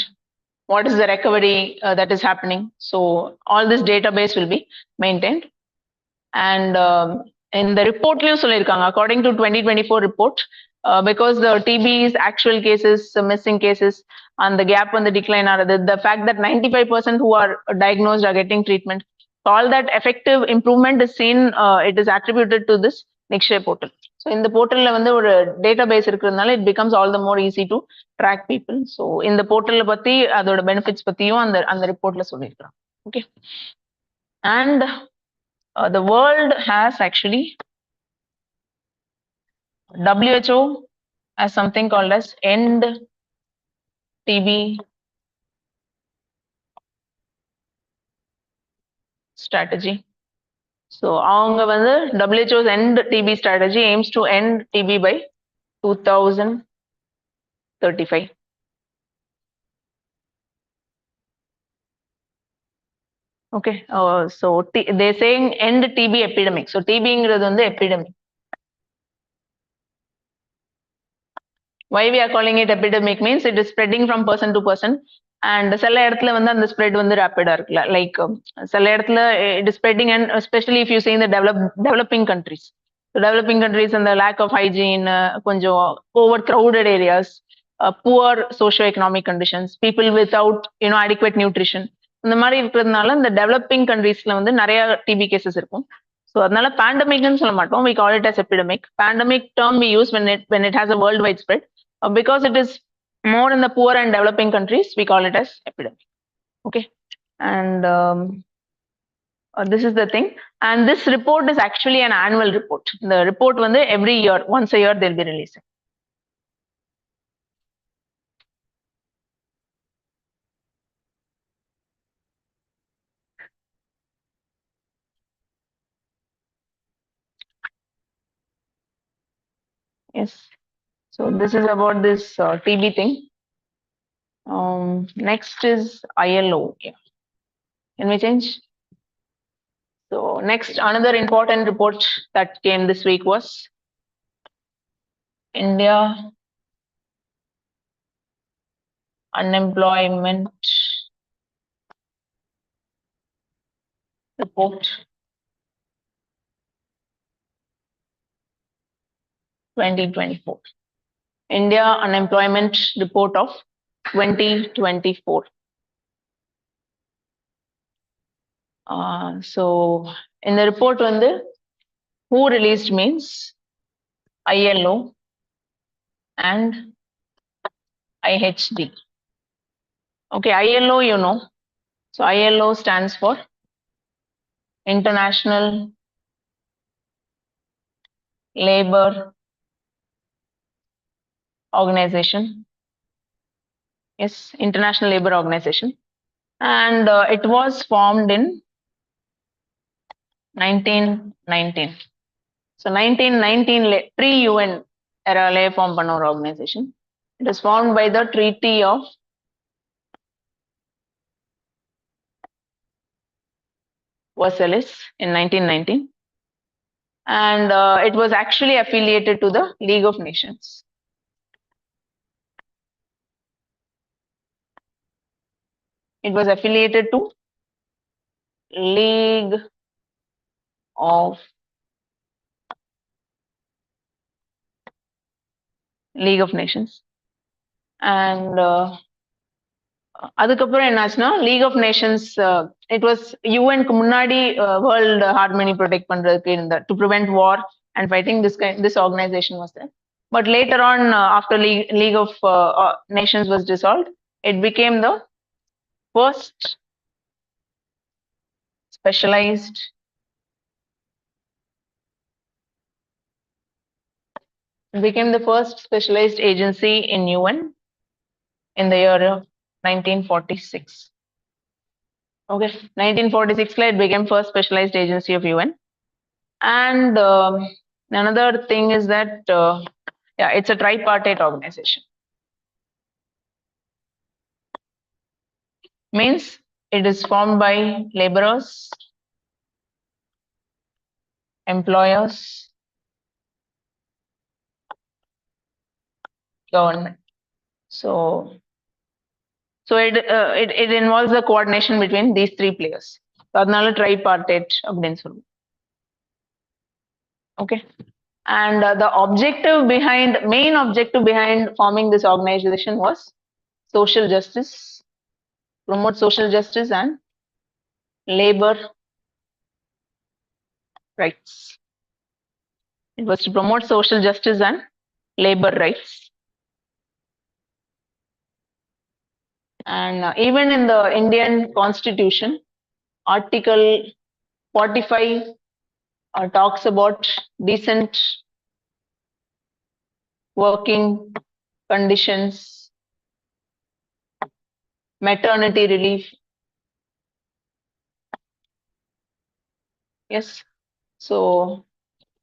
what is the recovery that is happening. So all this database will be maintained. And in the report according to 2024 report, because the TB's actual cases, missing cases, and the gap on the decline are the fact that 95% who are diagnosed are getting treatment. So all that effective improvement is seen, it is attributed to this Nikshay portal. So in the portal ஒரு database இருக்கிறதுனால it becomes all the more easy to track people. So in the portal பத்தி அதோட benefits பத்தியும் அந்த reportல சொல்லிருக்காங்க. Okay. And the world has actually WHO has something called as End TB strategy. So WHO's End TB strategy aims to end TB by 2035. Okay. So they're saying end TB epidemic. So TB is epidemic. Why we are calling it epidemic means it is spreading from person to person. And சில இடத்துல அந்த spread rapid இருக்குல்ல, like சில இடத்துல it is spreading, and especially if you see in the developing countries. So developing countries and the lack of hygiene, கொஞ்சம் overcrowded areas, poor socio-economic conditions, people without adequate nutrition. இந்த மாதிரி இருக்கிறதுனால இந்த developing கண்ட்ரீஸ்ல நிறைய DP cases இருக்கும். So அதனால பேண்டமிக்னு சொல்ல மாட்டோம், we call it as epidemic. Pandemic term we use when it has a worldwide spread. Because it is more in the poor and developing countries, we call it as epidemic. Okay. And this is the thing. And this report is actually an annual report. The report every year, once a year they'll be releasing. Yes. So this is about this TB thing. Next is ILO. Yeah. Can we change? So next, another important report that came this week was India unemployment report 2024. India unemployment report of 2024. So in the report who released means ILO and IHD. Okay, ILO you know. So ILO stands for International Labor Organization. Yes, International Labor Organization. And it was formed in 1919. So 1919 pre-UN era form panna or organization. It was formed by the Treaty of Versailles in 1919. And it was actually affiliated to the League of Nations. It was affiliated to League of Nations. And அதுக்கப்புறம் என்னாச்சுன்னா league of nations it was யூஎன்க்கு முன்னாடி world harmony protect பண்றதுக்கு இருந்த to prevent war and fighting this organisation was there. But later on, after League of Nations was dissolved, it became the first specialized agency in UN in the year of 1946. Okay, 1946 it became first specialized agency of UN. And another thing is that yeah, it's a tripartite organization. Means it is formed by laborers, employers, government. So it involves the coordination between these three players. So adnala tripartite அப்படினு சொல்லுவோம். Okay. And the main objective behind forming this organization was social justice, promote social justice and labor rights. It was to promote social justice and labor rights. And even in the Indian Constitution, Article 45 talks about decent working conditions, maternity relief. Yes, so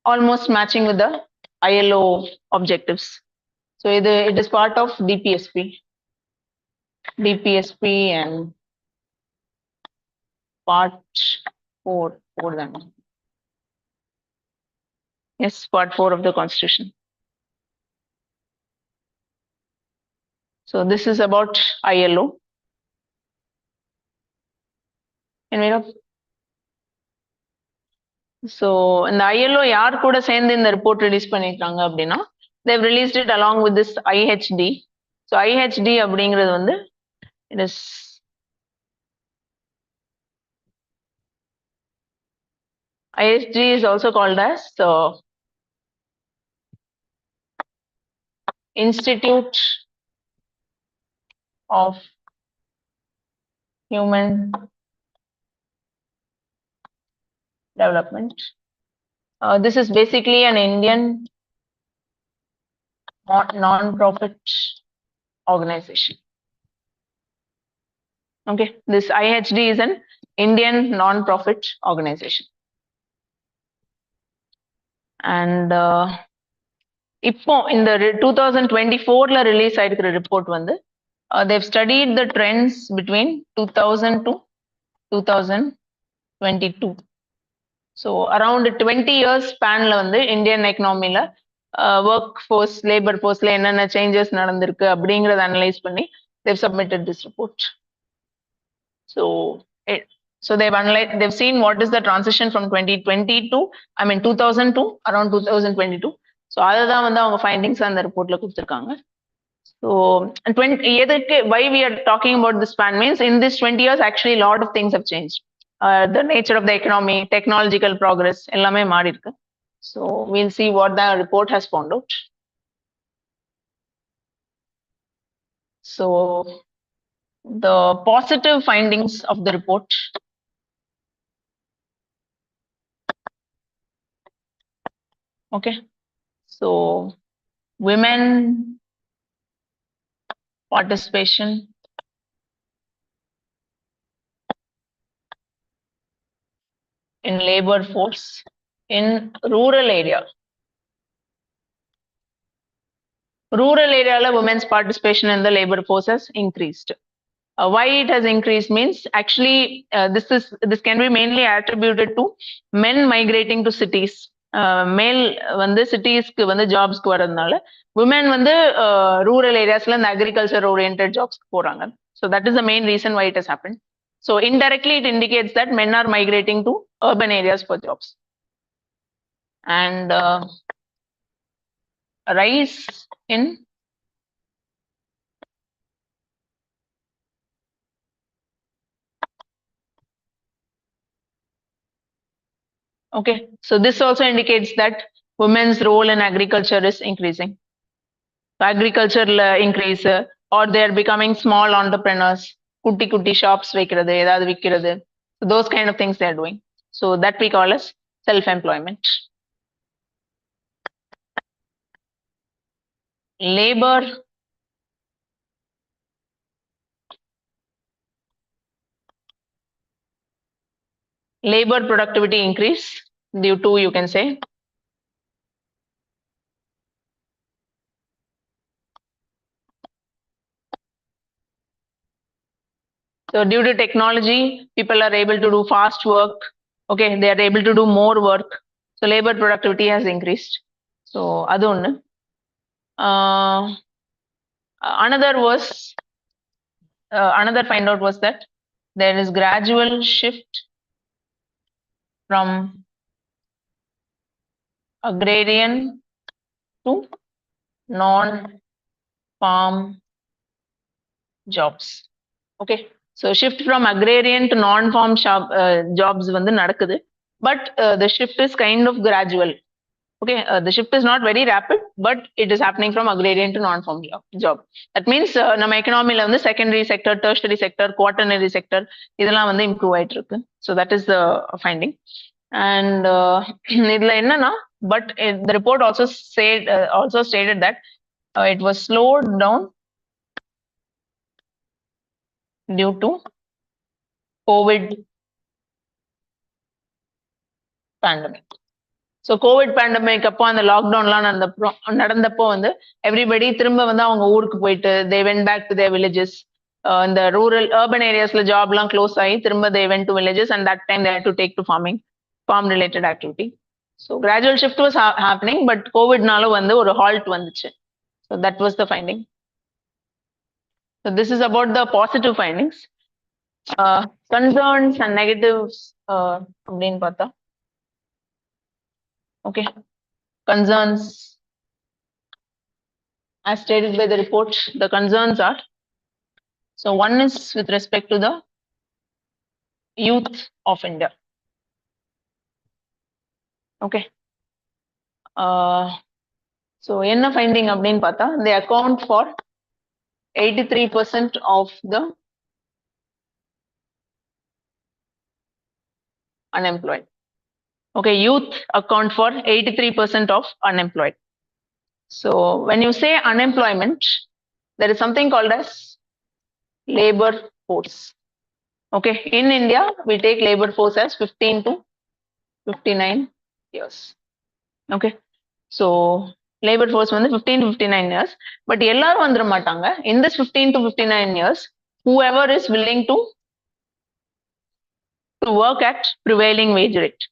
almost matching with the ILO objectives. So it is part of DPSP and part 4 then. Yes, part 4 of the Constitution. So this is about ILO. And we know. So இந்த ILO யார் கூட சேர்ந்து இந்த report release பண்ணிருக்காங்க அப்படின்னா they've released it along with this IHD. So IHD அப்படிங்கிறது வந்து it is IHD is also called as the Institute of Human Development. This is basically an Indian non-profit organization. Okay, this IHD is an Indian non-profit organization. And இப்போ இந்த 2024ல release ஆயிருக்கிற report வந்து they've studied the trends between 2000 to 2022. So around 20 years spanல வந்து Indian எக்கனாமில work force labour ஃபோர்ஸ்ல என்னென்ன changes நடந்திருக்கு அப்படிங்கறத analyse பண்ணி they've submitted this report. So they've seen what is the transition from 2020 to 2000 to around 2022. So அதுதான் வந்து அவங்க findings அந்த ரிப்போர்ட்ல கொடுத்திருக்காங்க. So why we are talking about this span means in this 20 years actually a lot of things have changed. The nature of the economy, technological progress, எல்லாமே மாறி இருக்கு. So we'll see what the report has found out. So the positive findings of the report. Okay. So women participation in labor force in rural area. Rural area women's participation in the labor force has increased. Why it has increased means actually this can be mainly attributed to men migrating to cities. Male வந்து சிட்டிஸ்க்கு வந்து ஜாப்ஸ்க்கு வரதுனால women வந்து rural areasல இந்த agriculture oriented jobs போறாங்க. So that is the main reason why it has happened. So indirectly, it indicates that men are migrating to urban areas for jobs. And rise in okay, so this also indicates that women's role in agriculture is increasing. Agriculture increase, or they are becoming small entrepreneurs, kutti kutti shops வைக்கிறது ஏதாவது விக்கிறது. So those kind of things they are doing. So that we call as self-employment. Labor productivity increase due to, you can say, so due to technology, people are able to do fast work. Okay, they are able to do more work. So labor productivity has increased. So adu onnu. Another find out was that there is gradual shift from agrarian to non-farm jobs. Okay, so shift from agrarian to non-farm jobs வந்து நடக்குது, but the shift is kind of gradual. Okay, the shift is not very rapid, but it is happening from agrarian to non-farm job. That means நம்ம எக்கனாமில வந்து secondary sector, tertiary sector, quaternary sector இதெல்லாம் வந்து improve ஆயிட்டு இருக்கு. So that is the finding. And இதுல என்னன்னா, but the report also stated that it was slowed down due to COVID pandemic. So Covid pandemic அப்போ அந்த லாக்டவுன்லாம் நடந்தப்போ வந்து எவ்ரிபடி திரும்ப வந்து அவங்க ஊருக்கு போயிட்டு they went back to their villages. இந்த அர்பன் ஏரியாஸ்ல ஜாப்லாம் க்ளோஸ் ஆகி திரும்ப they went to villages and that time they had to take to farm related activity. So gradual shift was happening, but கோவிட்னால வந்து ஒரு ஹால்ட் வந்துச்சு. So that was the finding. So this is about the positive findings. Concerns and negatives அப்படின்னு பார்த்தா, okay, concerns as stated by the report, the concerns are, so one is with respect to the youth of India. Okay, so enna finding அப்படினு பார்த்தா, they account for 83% of the unemployed. Okay, youth account for 83% of unemployed. So when you say unemployment, there is something called as labor force. Okay, in India, we take labor force as 15 to 59 years. Okay, so labor force வந்து 15 to 59 years, but எல்லாரும் வந்துட மாட்டாங்க. In this 15 to 59 years, whoever is willing to work at prevailing wage rate.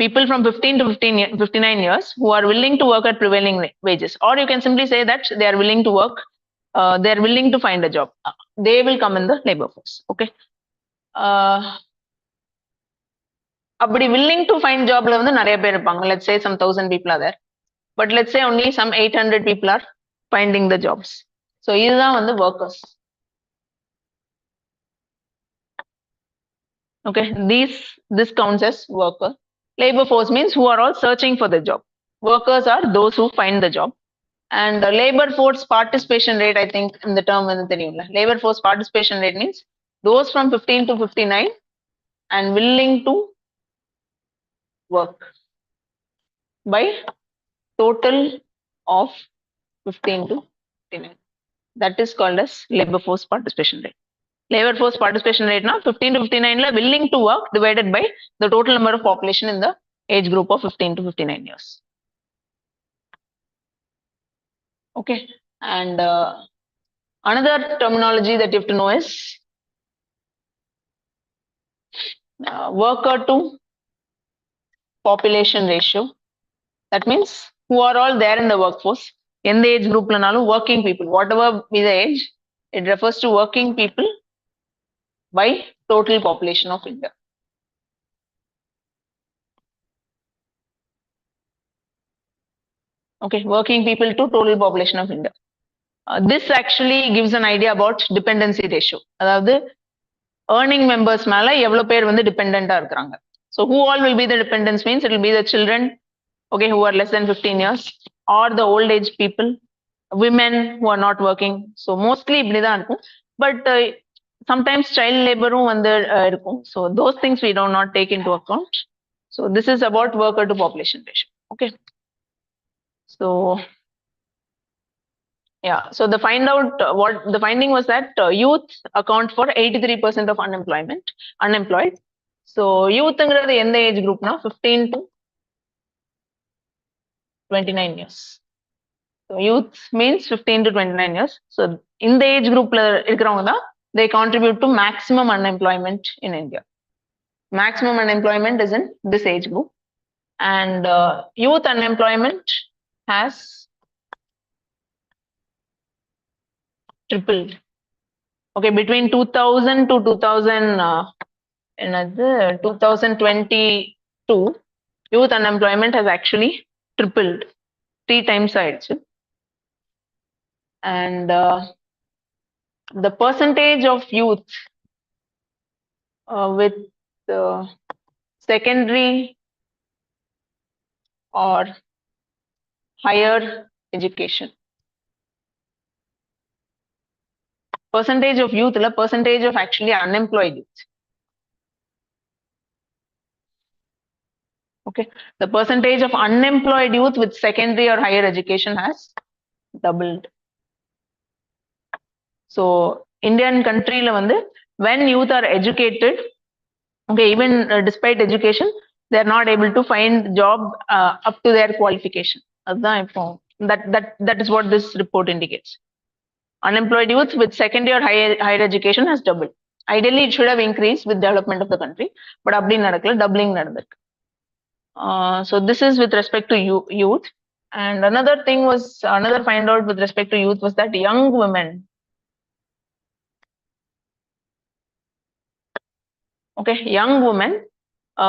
People from 15 to 59 years who are willing to work at prevailing wages, or you can simply say that they are willing to work, they are willing to find a job. They will come in the labor force. Okay. அப்படி willing to find jobல வந்து நிறைய பேர் இருப்பாங்க. Let's say some 1,000 people are there, but let's say only some 800 people are finding the jobs. So இதுதான் வந்து workers. Okay, this counts as worker. Labor force means who are all searching for the job. Workers are those who find the job. And the labor force participation rate, I think in the term வந்து தெரியும்ல, labor force participation rate means those from 15 to 59 and willing to work by total of 15 to 59. That is called as labor force participation rate. Labor force participation rate now 15 to 59 la willing to work divided by the total number of population in the age group of 15 to 59 years. Okay, and another terminology that you have to know is worker to population ratio. That means who are all there in the workforce. In the age group lanalu working people, whatever be the age, it refers to working people by total population of India. Okay, working people to total population of India. This actually gives an idea about dependency ratio. அதாவது earning members மேல எவ்வளவு பேர் வந்து டிபெண்டண்டா இருக்காங்க. So who all will be the dependents means it will be the children, okay, who are less than 15 years, or the old age people, women who are not working. So mostly இப்படிதான் இருக்கும். But sometimes child laborum வந்து இருக்கும். So those things we do not take into account. So this is about worker to population ratio. Okay. So yeah, so the what the finding was that youth account for 83% of unemployed. So youthங்கிறது எந்த age குரூப்னா 15 to 29 years. So youth means 15 to 29 years. So in the age group இருக்கிறவங்க தான் they contribute to maximum unemployment in India. Maximum unemployment is in this age group, and youth unemployment has tripled. Okay, between 2000 to 2022, youth unemployment has actually tripled, 3 times ஆயிடுச்சு. And the percentage of youth with secondary or higher education, percentage of youth இல்ல percentage of actually unemployed youth. Okay, the percentage of unemployed youth with secondary or higher education has doubled. So Indian country la வந்து when youth are educated, okay, even despite education, they are not able to find job up to their qualification. அதுதான் இப்போ that is what this report indicates. Unemployed youth with secondary or higher education has doubled. Ideally it should have increased with development of the country, but அப்படி நடக்கல, doubling நடந்திருக்கு. So this is with respect to youth. And another find out with respect to youth was that young women, okay, young women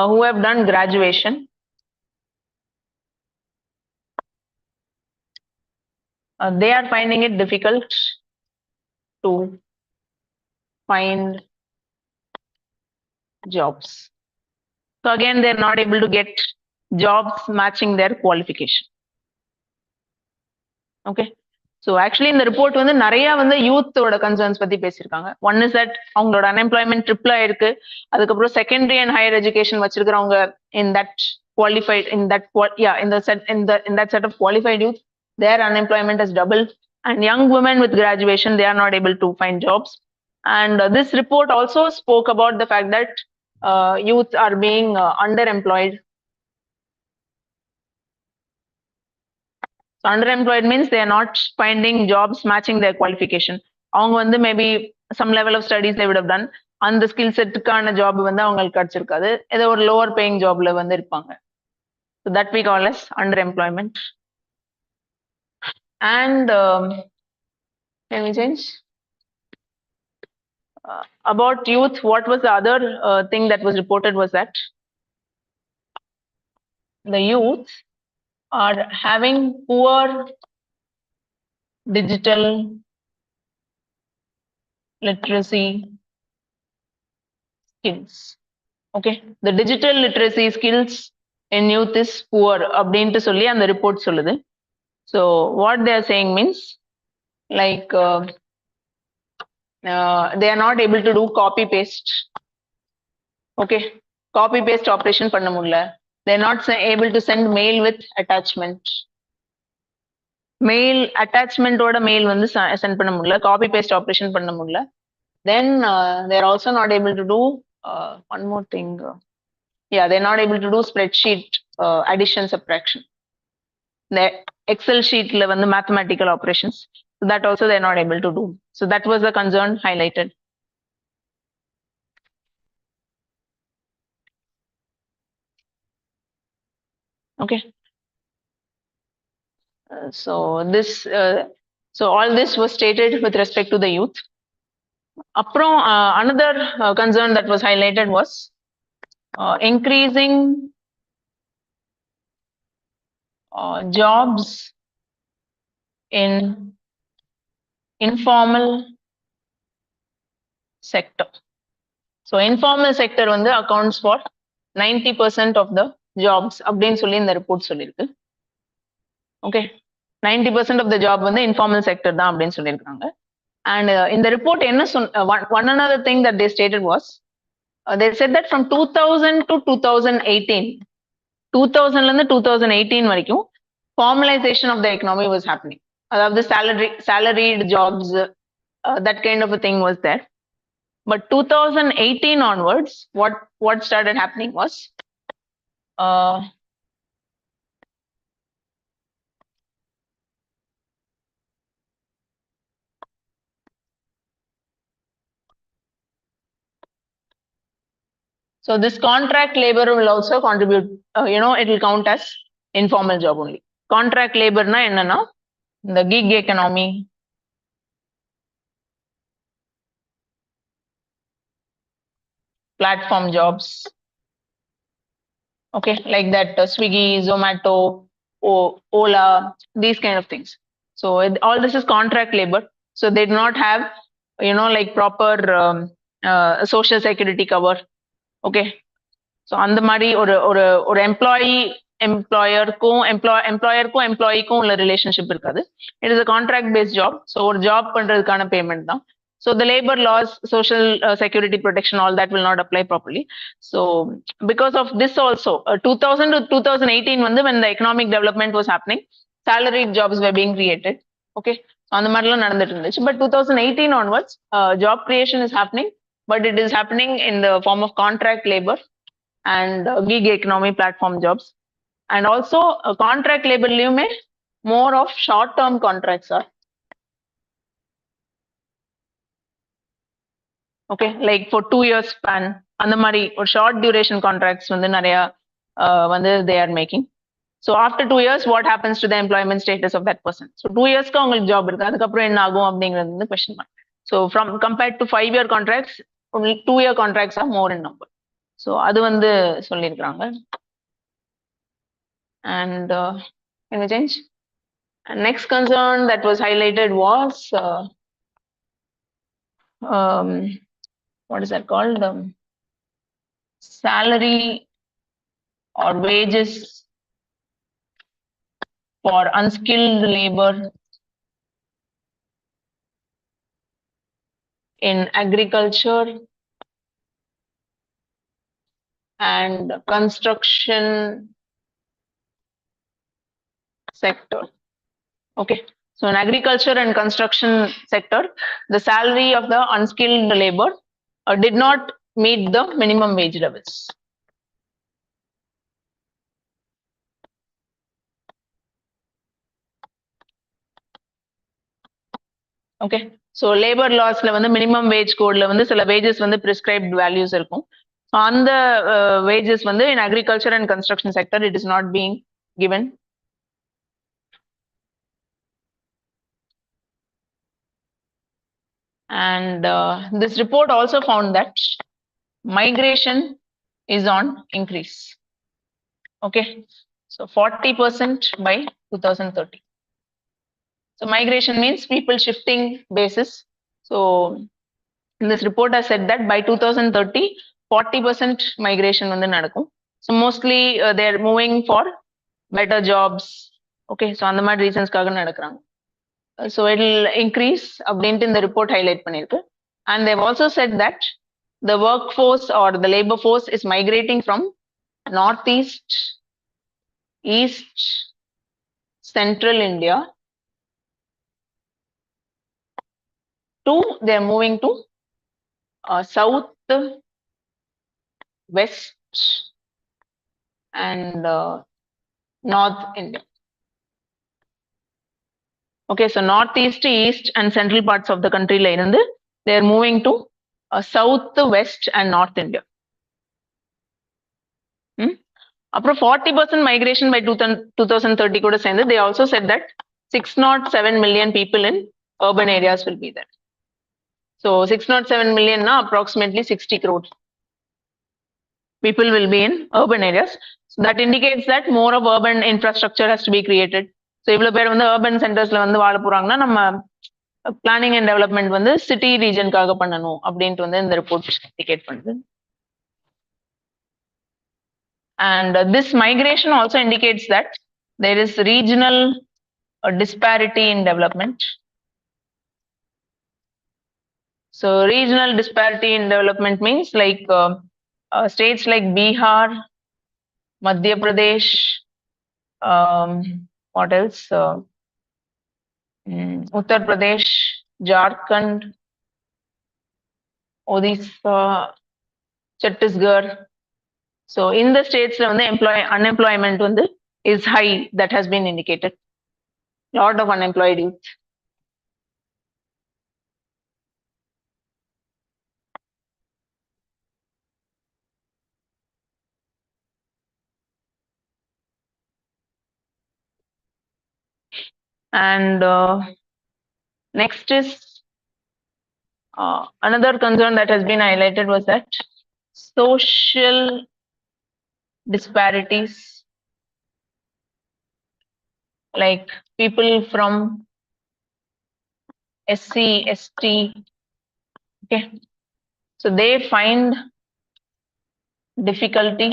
who have done graduation, they are finding it difficult to find jobs. So again, they're not able to get jobs matching their qualification. Okay. So actually in the report வந்து நிறைய வந்து யூத்தோட concerns பத்தி பேசியிருக்காங்க. One is that அவங்களோட unemployment triple ஆயிருக்கு. அதுக்கப்புறம் secondary and higher education வச்சிருக்கிறவங்க in that set of qualified youth, their unemployment has doubled, and young women with graduation, they are not able to find jobs. And this report also spoke about the fact that youth are being underemployed. So underemployed means they are not finding jobs matching their qualification. அவங்க வந்து maybe some level of studies they would have done, அந்த skill செட்டுக்கான job வந்து அவங்களுக்கு கிடைச்சிருக்காது, ஏதோ ஒரு lower paying ஜாப்ல வந்து இருப்பாங்க. So that we call as underemployment. And can we change? About youth, what was the other thing that was reported was that the youth are having poor digital literacy skills. Okay, the digital literacy skills in youth is poor அப்படின்ட்டு சொல்லி அந்த report சொல்லுது. So what they are saying means like they are not able to do copy paste. Okay, copy paste operation பண்ண முடியல. They are not able to send mail with attachment. Mail attachment ஓட mail வந்து send பண்ண முடியல, copy paste operation பண்ண முடியல. Then they are also not able to do one more thing. Yeah, they're not able to do spreadsheet addition, subtraction. The Excel sheet level, the mathematical operations. So that also they're not able to do. So that was the concern highlighted. Okay. So all this was stated with respect to the youth. அப்புறம் another concern that was highlighted was increasing jobs in informal sector. So informal sector வந்து accounts for 90% of the jobs அப்படின்னு சொல்லி இந்த report சொல்லியிருக்கு. Okay 90% of the job வந்து informal sector தான் அப்படின்னு சொல்லியிருக்காங்க. And இந்த ரிப்போர்ட் என்ன one another thing that they stated was they said that from 2000 to 2018 2000ல இருந்து 2018 வரைக்கும் formalization of the economy was happening. அதாவது salaried jobs that kind of a thing was there. But 2018 onwards, what started happening was so this contract labor will also contribute. It will count as informal job only. Contract labor na என்னன்னா இந்த gig economy, platform jobs, okay, like that Swiggy, Zomato, Ola, these kind of things. So all this is contract labor. So they do not have like proper social security cover. Okay, so அந்த மாதிரி ஒரு எம்ப்ளாயருக்கும் எம்ப்ளாயிக்கும் உள்ள relationship இருக்காது. It is a contract based job. So ஒரு job பண்றதுக்கான payment தான். So the labor laws, social security protection, all that will not apply properly. So because of this also, 2000 to 2018 when the economic development was happening, salaried jobs were being created. Okay, அந்த மாதிரிலாம் நடந்துட்டு இருந்துச்சு. But 2018 onwards, job creation is happening, but it is happening in the form of contract labor and gig economy, platform jobs. And also contract labor லையுமே more of short term contracts are. Okay, like for 2 years span, அந்த மாதிரி ஒரு short duration contracts வந்து நிறைய they are making. So after 2 years, what happens to the employment status of that person? So 2 yearsக்கு அவங்களுக்கு job இருக்கு, அதுக்கப்புறம் என்ன ஆகும் அப்படிங்கிறது வந்து question mark. So from compared to 5-year contracts, only 2-year contracts are more in number. So அது வந்து சொல்லியிருக்காங்க. And can we change? And next concern that was highlighted was what is that called? Salary or wages for unskilled labor in agriculture and construction sector. Okay, so in agriculture and construction sector, the salary of the unskilled labor did not meet the minimum wage levels. Okay, so labor laws la வந்து minimum wage code la வந்து சில wages வந்து prescribed values இருக்கும். So அந்த wages வந்து in agriculture and construction sector it is not being given. And this report also found that migration is on increase. Okay, so 40% by 2030. So migration means people shifting basis. So this report has said that by 2030, 40% migration வந்து நடக்கும். So mostly they are moving for better jobs. Okay, so அந்த மாதிரி ரீசன்ஸ்க்காக நடக்கிறாங்க. So it will increase அப்படின்ட்டு இந்த report highlight பண்ணிருக்கு. And they've also said that the workforce or the labor force is migrating from northeast, east, central India to they're moving to south, west, and north India. Okay, so northeast, east, and central parts of the country la irundhu they are moving to south, west, and north India. அப்புறம் 40% migration by 2030 கூட சேர்ந்து they also said that 607 million people in urban areas will be there. So So 607 million na approximately 60 crores people will be in urban areas. So that indicates that more of urban infrastructure has to be created. So இவ்வளவு பேர் வந்து urban centersல வந்து வாழ போறாங்கன்னா நம்ம planning and development வந்து city ரீஜனுக்காக பண்ணணும் அப்படின்ட்டு வந்து இந்த ரிப்போர்ட் இண்டிகேட் பண்ணுது. And this migration also indicates that there is regional disparity in development. So regional disparity in development means like states like Bihar, Madhya Pradesh, what else? Uttar Pradesh, Jharkhand, Odisha, Chhattisgarh. So in the states வந்து unemployment வந்து is high, that has been indicated. Lot of unemployed youth. And next is another concern that has been highlighted was that social disparities, like people from SC, ST, okay, so they find difficulty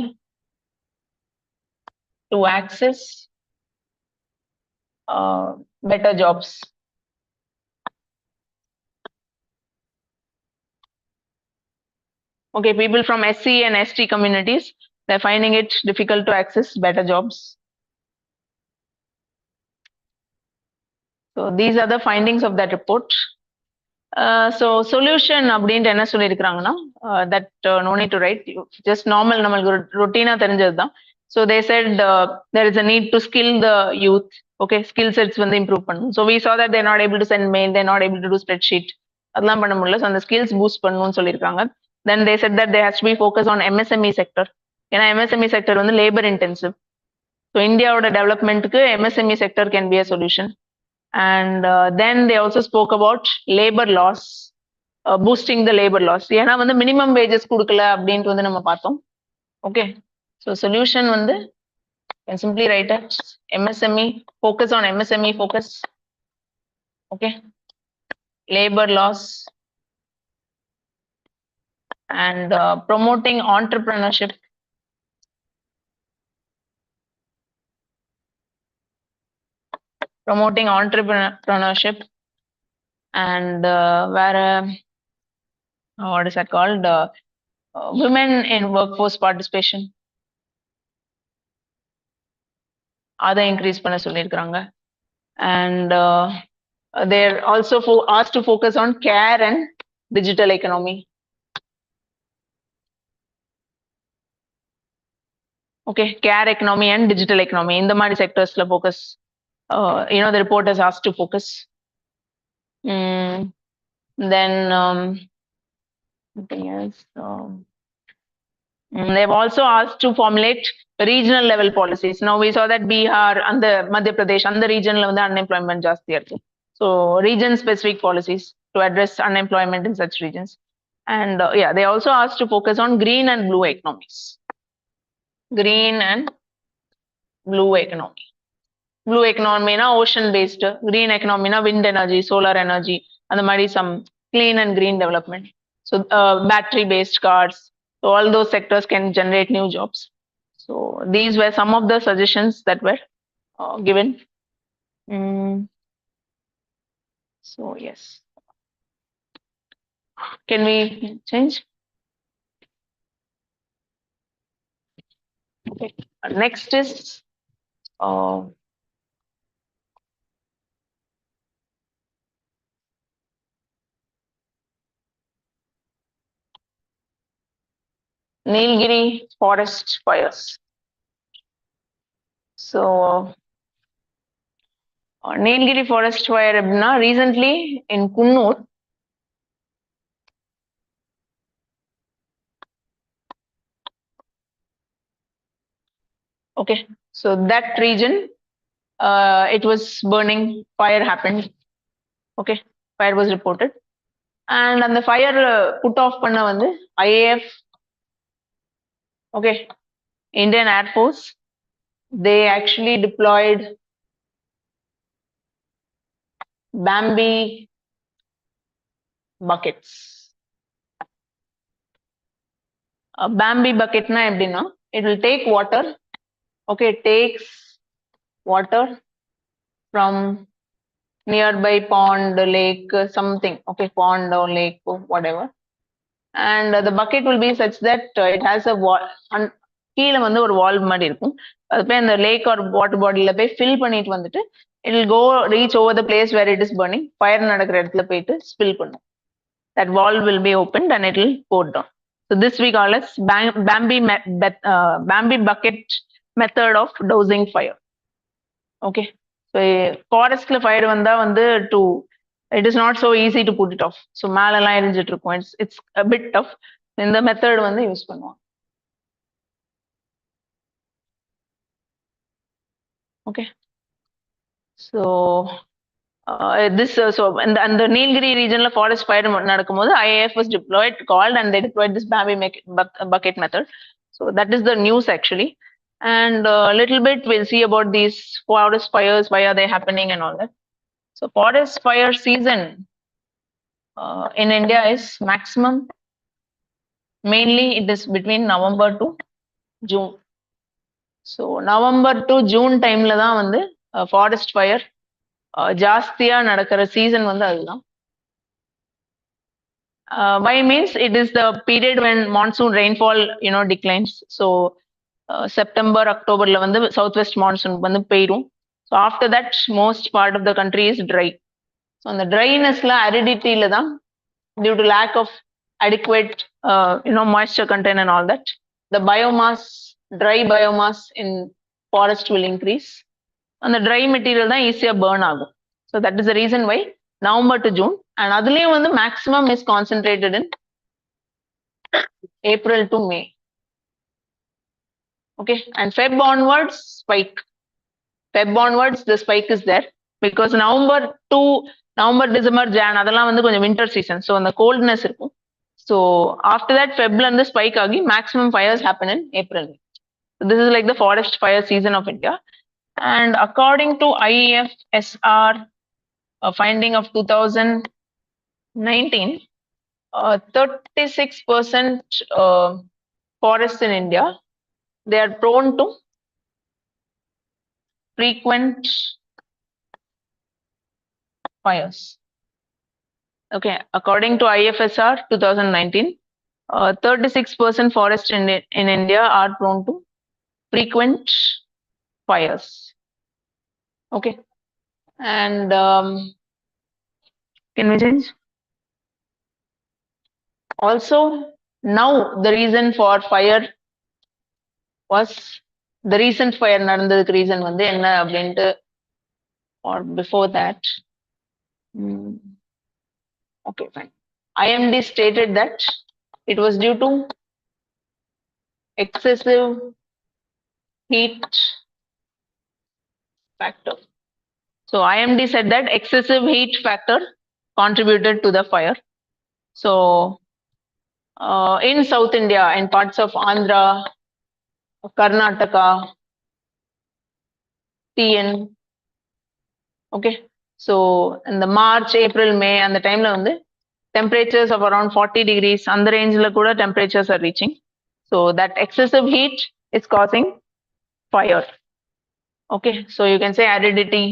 to access better jobs. Okay, people from SC and ST communities, they're finding it difficult to access better jobs. So these are the findings of that report. So solution அப்படின்ட்டு என்ன சொல்லியிருக்கிறாங்கன்னா that no need to write, just normal நம்மளுக்கு ரொட்டீனா தெரிஞ்சதுதான். So they said there is a need to skill the youth. Okay, skill sets வந்து improve பண்ணணும். So we saw that they're not able to send mail, they're not able to do spreadsheet. அதெல்லாம் பண்ண முடியல. So அந்த skills boost பண்ணணும்னு சொல்லியிருக்காங்க. Then they said that there has to be focus on MSME sector. ஏன்னா MSME sector வந்து labor intensive. So இந்தியாவோட டெவலப்மெண்ட்டுக்கு MSME sector can be a solution. And then they also spoke about labor laws, boosting the labor laws. ஏன்னா வந்து minimum wages கொடுக்கல அப்படின்ட்டு வந்து நம்ம பார்த்தோம். ஓகே, ஸோ சொல்யூஷன் வந்து can simply write it MSME, focus on MSME focus. Okay, labor laws and promoting entrepreneurship. Promoting entrepreneurship and what is that called? Women in workforce participation. அதை increase பண்ண சொல்லியிருக்கிறாங்க. And they're also asked to focus on care and digital economy. Okay, care economy and digital economy. இந்த மாதிரி sectorsல focus. The report has asked to focus. Then something else. They've also asked to formulate regional level policies. Now we saw that Bihar and the Madhya Pradesh and the regional வந்து unemployment ஜாஸ்தியா இருக்கு. So region specific policies to address unemployment in such regions. And they also asked to focus on green and blue economies. Green and blue economy. Blue economy na ocean based, green economy na wind energy, solar energy, and the மாதிரி some clean and green development. So battery based cars. So all those sectors can generate new jobs. So these were some of the suggestions that were given. So yes. Can we change? Okay. Next is Nilgiri forest fires. So Nilgiri forest fire அப்படின்னா recently in Kunnur. Okay, so that region, it was burning, fire happened. Okay, fire was reported. and அந்த fire put of பண்ண வந்து IAF, okay, Indian Air Force, they actually deployed Bambi buckets. Bambi bucket na எப்படின்னா, it will take water, okay, it takes water from nearby pond, lake, something, okay, pond or lake or whatever, and the bucket will be such that it has a wall, கீழே வந்து ஒரு வால் மாதிரி இருக்கும், அது போய் அந்த lakh R water பாட்டில போய் ஃபில் பண்ணிட்டு வந்துட்டு it will go reach over the place where it is burning, fire நடக்கிற இடத்துல போயிட்டு ஸ்பில் பண்ணும். That wall will be opened and it will pour down. So this we call as Bambi bucket method of dosing fire. Okay. So forestல fire வந்தா வந்து it is not so easy to put it off. So மேலெல்லாம் எரிஞ்சிட்டு இருக்கும். It's a bit tough. இந்த method வந்து use பண்ணுவோம். Okay. So so and the Nilgiri region forest fire நடக்கும்போது IAF was called and they deployed this Bambi bucket method. So that is the news actually. And a little bit we'll see about these forest fires, why are they happening and all that. So forest fire season in India is maximum, mainly it is between November to June. So November to June time la தான் வந்து forest fire ஜாஸ்தியா நடக்கிற season வந்து அதுதான். Why means it is the period when monsoon rainfall declines. So September, October la வந்து southwest monsoon வந்து பெய்யும். So after that most part of the country is dry. So அந்த drynessல aridityல தான், due to lack of adequate moisture content and all that, the biomass, dry biomass in forest will increase. அந்த dry material தான் ஈஸியா burn ஆகும். So that is the reason why November to June, and அதுலயும் வந்து maximum is concentrated in April to May. Okay, and Feb onwards spike. Feb onwards the spike is there because November, December, Jan அதெல்லாம் வந்து கொஞ்சம் winter season. So அந்த coldness இருக்கும். So after that Febல இருந்து spike ஆகி maximum fires happen in April. So this is like the forest fire season of India. And according to IFSR finding of 2019, 36% forests in India, they are prone to frequent fires. Okay, according to IFSR 2019, 36% forests in India are prone to frequent fires. Okay, and can we change? Also, now the reason for fire was the recent fire நடந்ததுக்கு reason வந்து என்ன அப்படின்ட்டு, or before that, okay, fine. IMD stated that it was due to excessive heat factor. So IMD said that excessive heat factor contributed to the fire. So in South India, in parts of Andhra, Karnataka, TN, okay, so in the March, April, May and the time la வந்து temperatures of around 40 degrees and the range la kuda temperatures are reaching. So that excessive heat is causing fire. Okay, so you can say aridity,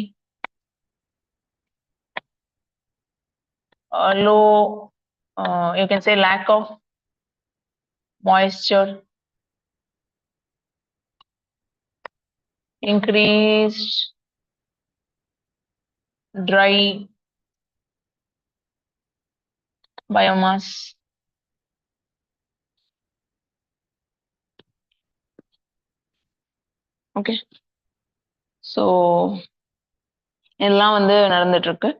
low, you can say lack of moisture, increased dry biomass, okay, so எல்லாம் வந்து நடந்துட்டு இருக்கு.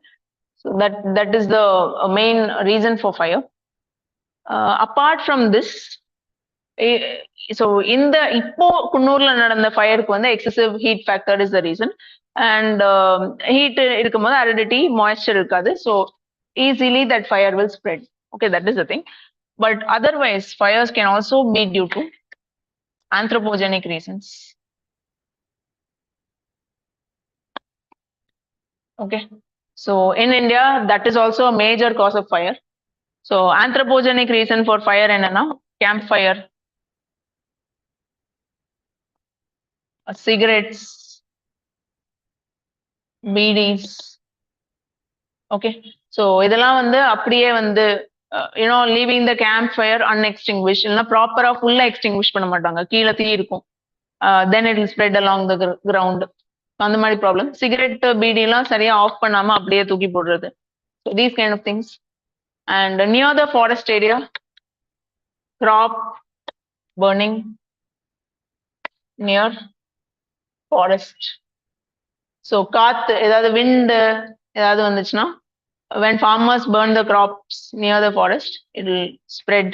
So that is the main reason for fire. Apart from this, so இந்த இப்போ குன்னூர்ல நடந்த ஃபயருக்கு வந்து excessive heat factor is the reason. And heat இருக்கும்போது அரிடிட்டி, moisture இருக்காது. So easily that fire will spread. Okay, that is the thing. But otherwise, fires can also be due to anthropogenic reasons. Okay, so in India, that is also a major cause of fire. So anthropogenic reason for fire enna campfire, cigarettes, BDs. Okay, so இதெல்லாம் வந்து அப்படியே வந்து leaving the campfire unextinguished இல்லைன்னா ப்ராப்பரா ஃபுல்லா extinguish பண்ண மாட்டாங்க, கீழே தீ இருக்கும், then it will spread along the ground. அந்த மாதிரி ப்ராப்ளம். சிகரெட் பீடி எல்லாம் சரியா ஆஃப் பண்ணாம அப்படியே தூக்கி போடுறது. So these kind of things. And near the forest area, crop burning near forest. So காத்து ஏதாவது wind ஏதாவது வந்துச்சுன்னா, when farmers burn the crops near the forest, it will spread.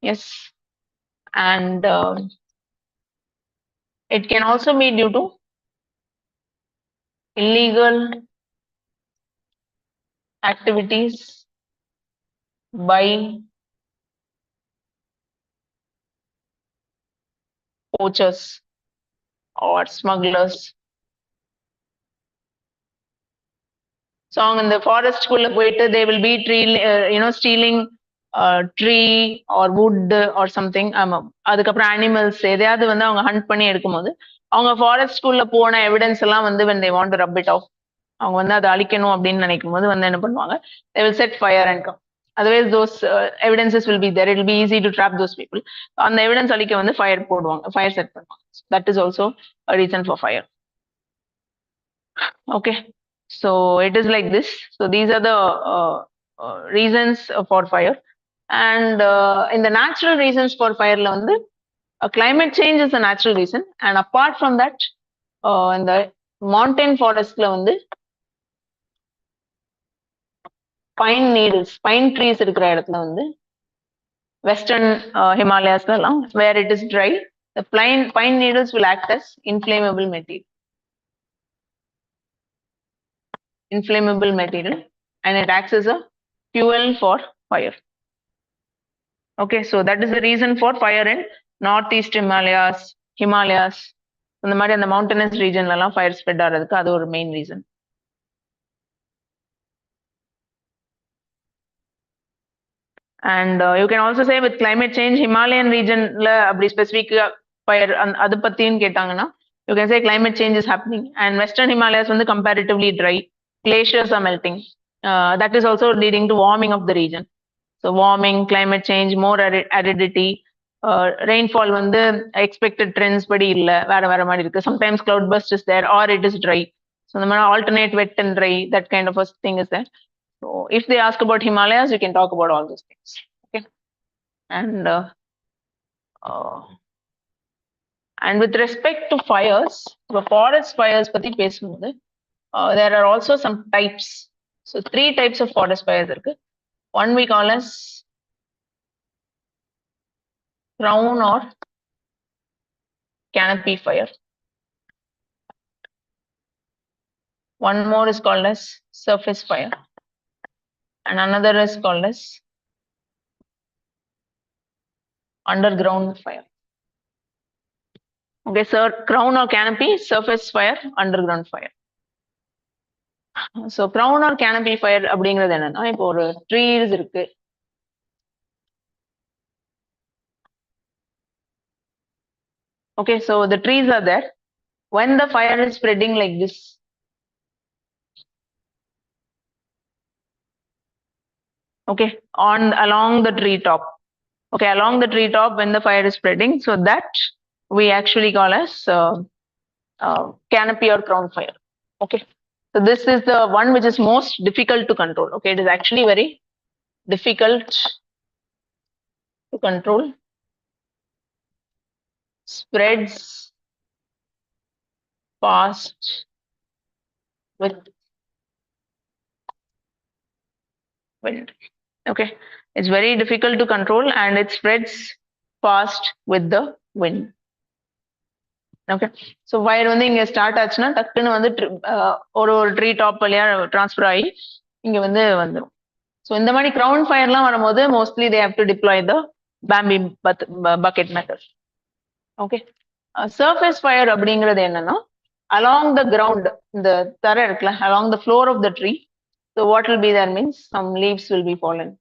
Yes. And it can also be due to illegal activities by poachers or smugglers. So in the forest குள்ள போயிட்டு they will be stealing tree or wood or something. அதுக்கப்புறம் animals எதையாவது வந்து அவங்க hunt பண்ணி எடுக்கும்போது அவங்க forest குள்ள போன எவிடன்ஸ் எல்லாம் வந்து when they want to rub it off, அவங்க வந்து அதை அழிக்கணும் அப்படின்னு நினைக்கும் போது வந்து என்ன பண்ணுவாங்க, they will set fire and come. Otherwise those evidences will be there, it will be easy to trap those people. அந்த எவிடன்ஸ் அழிக்க வந்து ஃபயர் போடுவாங்க, ஃபயர் செட் பண்ணுவாங்க. That is also a reason for fire. Okay, so it is like this. So these are the reasons for fire. And in the natural reasons for fire la வந்து climate change is a natural reason. And apart from that, in the mountain forest la வந்து pine needles, pine trees இருக்கிற இடத்துல வந்து western Himalayas எல்லாம் where it is dry, the pine needles will act as inflammable material, and it acts as a fuel for fire. Okay, so that is the reason for fire in northeast Himalayas. இந்த மாதிரி அந்த mountainous region எல்லாம் fire spread ஆகிறதுக்கு அது ஒரு main reason. And you can also say with climate change, Himalayan region la அப்படி specific fire அது பத்தின்னு கேட்டாங்கன்னா, you can say climate change is happening. And western Himalayas வந்து comparatively dry, glaciers are melting. That is also leading to warming of the region. So warming, climate change, more aridity, rainfall வந்து expected trends படி இல்ல, வேற மாதிரி இருக்கு. Sometimes cloud burst is there or it is dry. So the alternate wet and dry, that kind of a thing is there. So if they ask about Himalayas, you can talk about all those things. Okay. And with respect to fires, the forest fires பத்தி பேசும்போது there are also some types. So 3 types of forest fires இருக்கு. One we call as crown or canopy fire. One more is called as surface fire. And another is called as underground fire. Okay, sir, crown or canopy, surface fire, underground fire. So crown or canopy fire அப்படிங்கிறது என்னன்னா, இப்போ ஒரு trees இருக்கு. Okay, so the trees are there. When the fire is spreading like this, okay, along the tree top. Okay, along the tree top when the fire is spreading, so that we actually call as canopy or crown fire. Okay, so this is the one which is most difficult to control. Okay, it is actually very difficult to control. Spreads fast with wind. Okay, it's very difficult to control and it spreads fast with the wind. Okay. So fire வந்து இங்க start ஆச்சுன்னா டக்குன்னு வந்து ஒரு tree top வழியா transfer ஆகி இங்க வந்து வந்துடும். ஸோ இந்த மாதிரி கிரவுண்ட் ஃபயர்லாம் வரும்போது mostly they have to deploy the bambi bucket method. Okay. Surface fire அப்படிங்கிறது என்னன்னா அலாங் த கிரவுண்ட், இந்த தரை இருக்குல்ல, along the floor of the tree. So what will be there means some leaves will be fallen.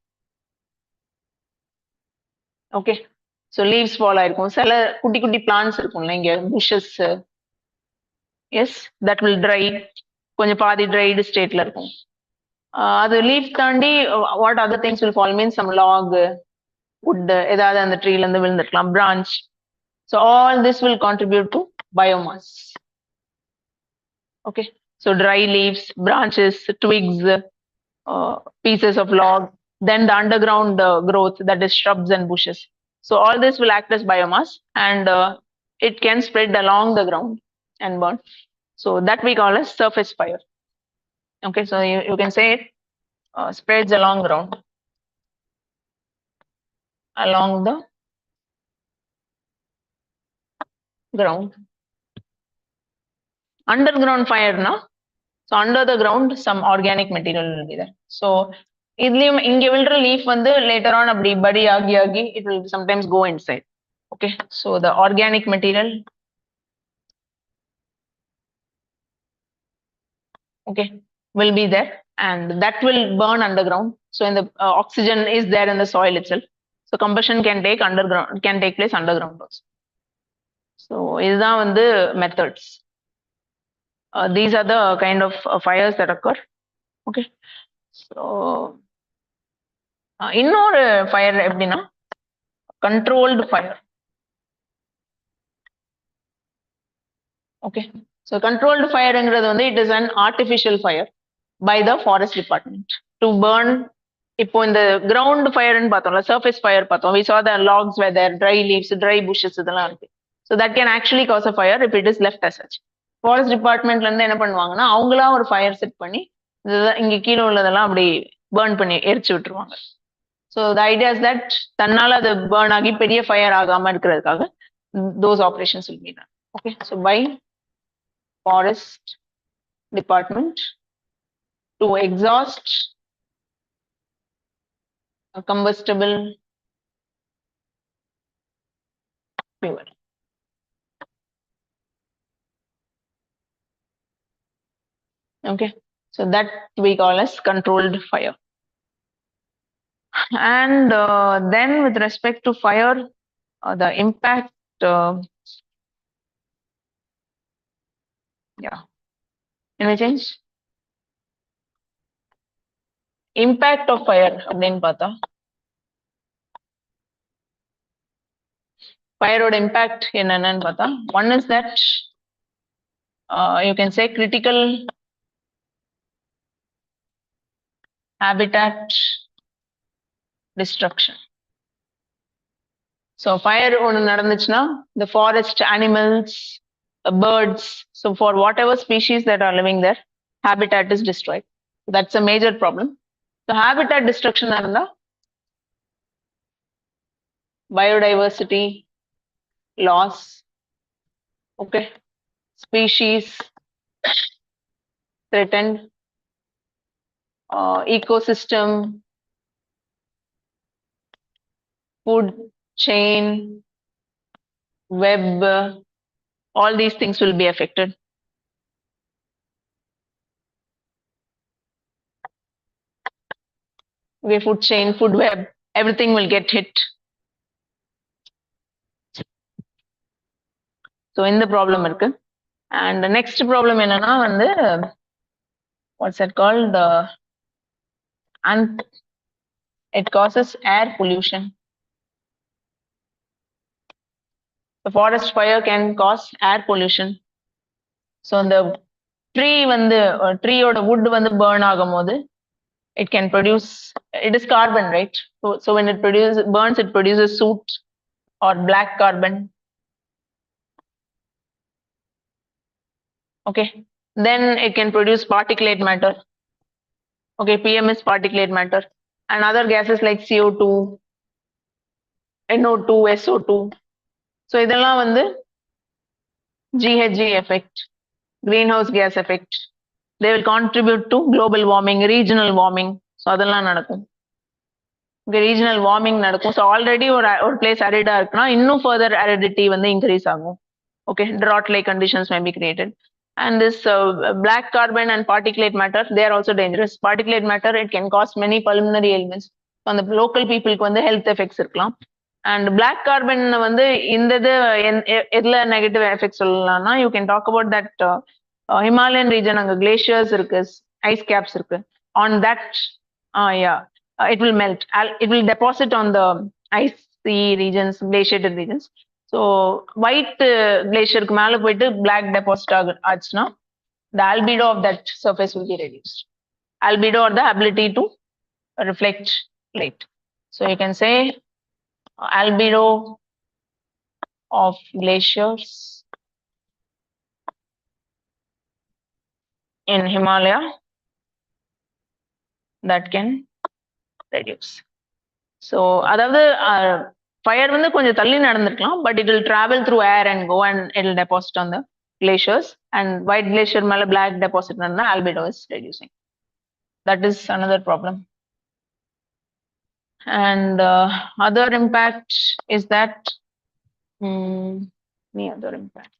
Okay. So leaves fall ஆயிருக்கும். சில குட்டி குட்டி plants இருக்கும்ல இங்க bushes, yes, that will dry, கொஞ்சம் பாதி ட்ரைடு ஸ்டேட்ல இருக்கும். அது லீஃப் தாண்டி what other things will fall means some log, wood, ஏதாவது அந்த ட்ரீல இருந்து விழுந்துருக்கலாம், branch. So all this will contribute to biomass. Okay. So dry leaves, branches, twigs, pieces of log, then the underground growth, that is shrubs and bushes. So all this will act as biomass, and it can spread along the ground and burn. So that we call as surface fire. Okay, so you can say it spreads along ground, along the ground. Underground fire now. So under the ground some organic material will be there. So இதுலயும் இங்க விழுற leaf வந்து later on அப்படி படி ஆகி ஆகி it will sometimes go inside. Okay, so the organic material, okay, will be there, and that will burn underground. So in the oxygen is there in the soil itself, so combustion can take place underground also. So இதுதான் வந்து methods. These are the kind of fires that occur. Okay, so இன்னொரு fire எப்படின்னா controlled fire. Okay, so controlled fireங்கிறது வந்து it is an artificial fire by the forest department to burn. இப்போ இந்த ground ஃபயர்னு பார்த்தோம்ல, surface fire பார்த்தோம், we saw the logs were there, dry leaves, dry bushes இதெல்லாம் இருக்கு. So that can actually cause a fire if it is left as such. Forest டிபார்ட்மெண்ட்ல இருந்து என்ன பண்ணுவாங்கன்னா அவங்களா ஒரு ஃபயர் செட் பண்ணி இங்க கீழே உள்ளதெல்லாம் அப்படி பேர்ன் பண்ணி எரிச்சு விட்டுருவாங்க. So the idea is that தன்னால அது பேர்ன் ஆகி பெரிய ஃபயர் ஆகாம இருக்கிறதுக்காக those operations will be done. Okay, so by forest department to exhaust a combustible fuel. Okay, so that we call as controlled fire. And then with respect to fire, the impact, yeah, can we change? Impact of fire அப்படின்னு பார்த்தா ஃபயரோட impact என்னென்னு பார்த்தா, one is that you can say critical habitat destruction. So fire ஒன்று நடந்துச்சுன்னா the forest animals, birds, so for whatever species that are living there, habitat is destroyed. That's a major problem. So habitat destruction நடந்தா biodiversity loss, okay, species threatened, ecosystem, food chain, web, all these things will be affected. Okay, food chain, food web, everything will get hit. So in the problem இருக்கு. And the next problem என்னன்னா வந்து what's that called, and it causes air pollution. The forest fire can cause air pollution. So the tree வந்து ட்ரீயோட wood வந்து burn ஆகும்போது it can produce, it is carbon, right? So when it burns, it produces soot or black carbon. Okay, then it can produce particulate matter. Okay, PM is particulate matter, and other gases like CO2, NO2, SO2. So இதெல்லாம் வந்து GHG effect, greenhouse gas effect. They will contribute to global warming, regional warming. So அதெல்லாம் நடக்கும். Regional warming நடக்கும். So already ஒரு place அரிடா இருக்குன்னா இன்னும் further அரிடிட்டி வந்து increase ஆகும். Okay, drought like conditions may be created. And this black carbon and particulate matter, they are also dangerous. Particulate matter, it can cause many pulmonary ailments. அந்த local பீப்புளுக்கு வந்து health effects இருக்கலாம். And black carbon வந்து இந்த இது எதுல negative effect சொல்லலாம்னா you can talk about that Himalayan region, அங்கே கிளேஷியர்ஸ் இருக்கு, ஐஸ் கேப்ஸ் இருக்கு. On that yeah it will melt. It will deposit on the icy regions, glaciated regions. So white glacier க்கு மேல போயிட்டு black deposit ஆச்சுன்னா the albedo of that surface will be reduced. Albedo or the ability to reflect light. So you can say albedo of glaciers in Himalaya that can reduce. So அதாவது fire வந்து கொஞ்சம் தள்ளி நடந்திருக்கலாம், but it will travel through air and go and it will deposit on the glaciers. And white glacier மேல black deposit நடந்தா albedo is reducing. That is another problem. And other impact is that any other impact?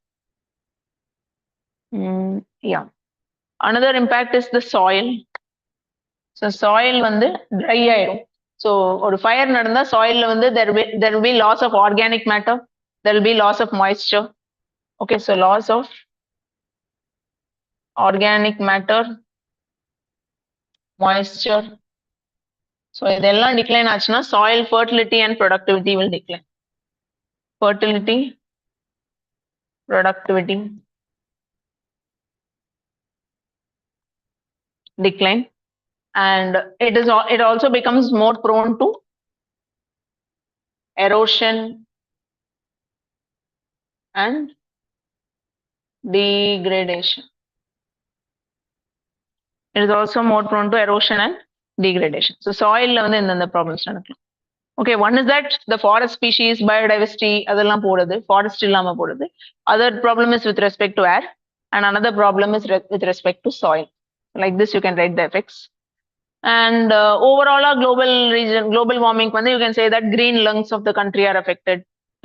Yeah, another impact is the soil. So soil வந்து dry ஆயிடும். So ஒரு fire நடந்தா சாயில்ல வந்து there will be loss of organic matter, there will be loss of moisture. Okay, so loss of organic matter, moisture. So இதெல்லாம் decline ஆச்சுன்னா soil fertility and productivity will decline. Fertility, productivity decline, and it also becomes more prone to erosion and degradation. It is also more prone to erosion and degradation. So soil la வந்து இந்த problems நடக்கலாம். Okay, one is that the forest species, biodiversity அதெல்லாம் போடுது, forest இல்லாம போடுது. Other problem is with respect to air, and another problem is with respect to soil. Like this you can write the effects. And overall global warming வந்து you can say that green lungs of the country are affected.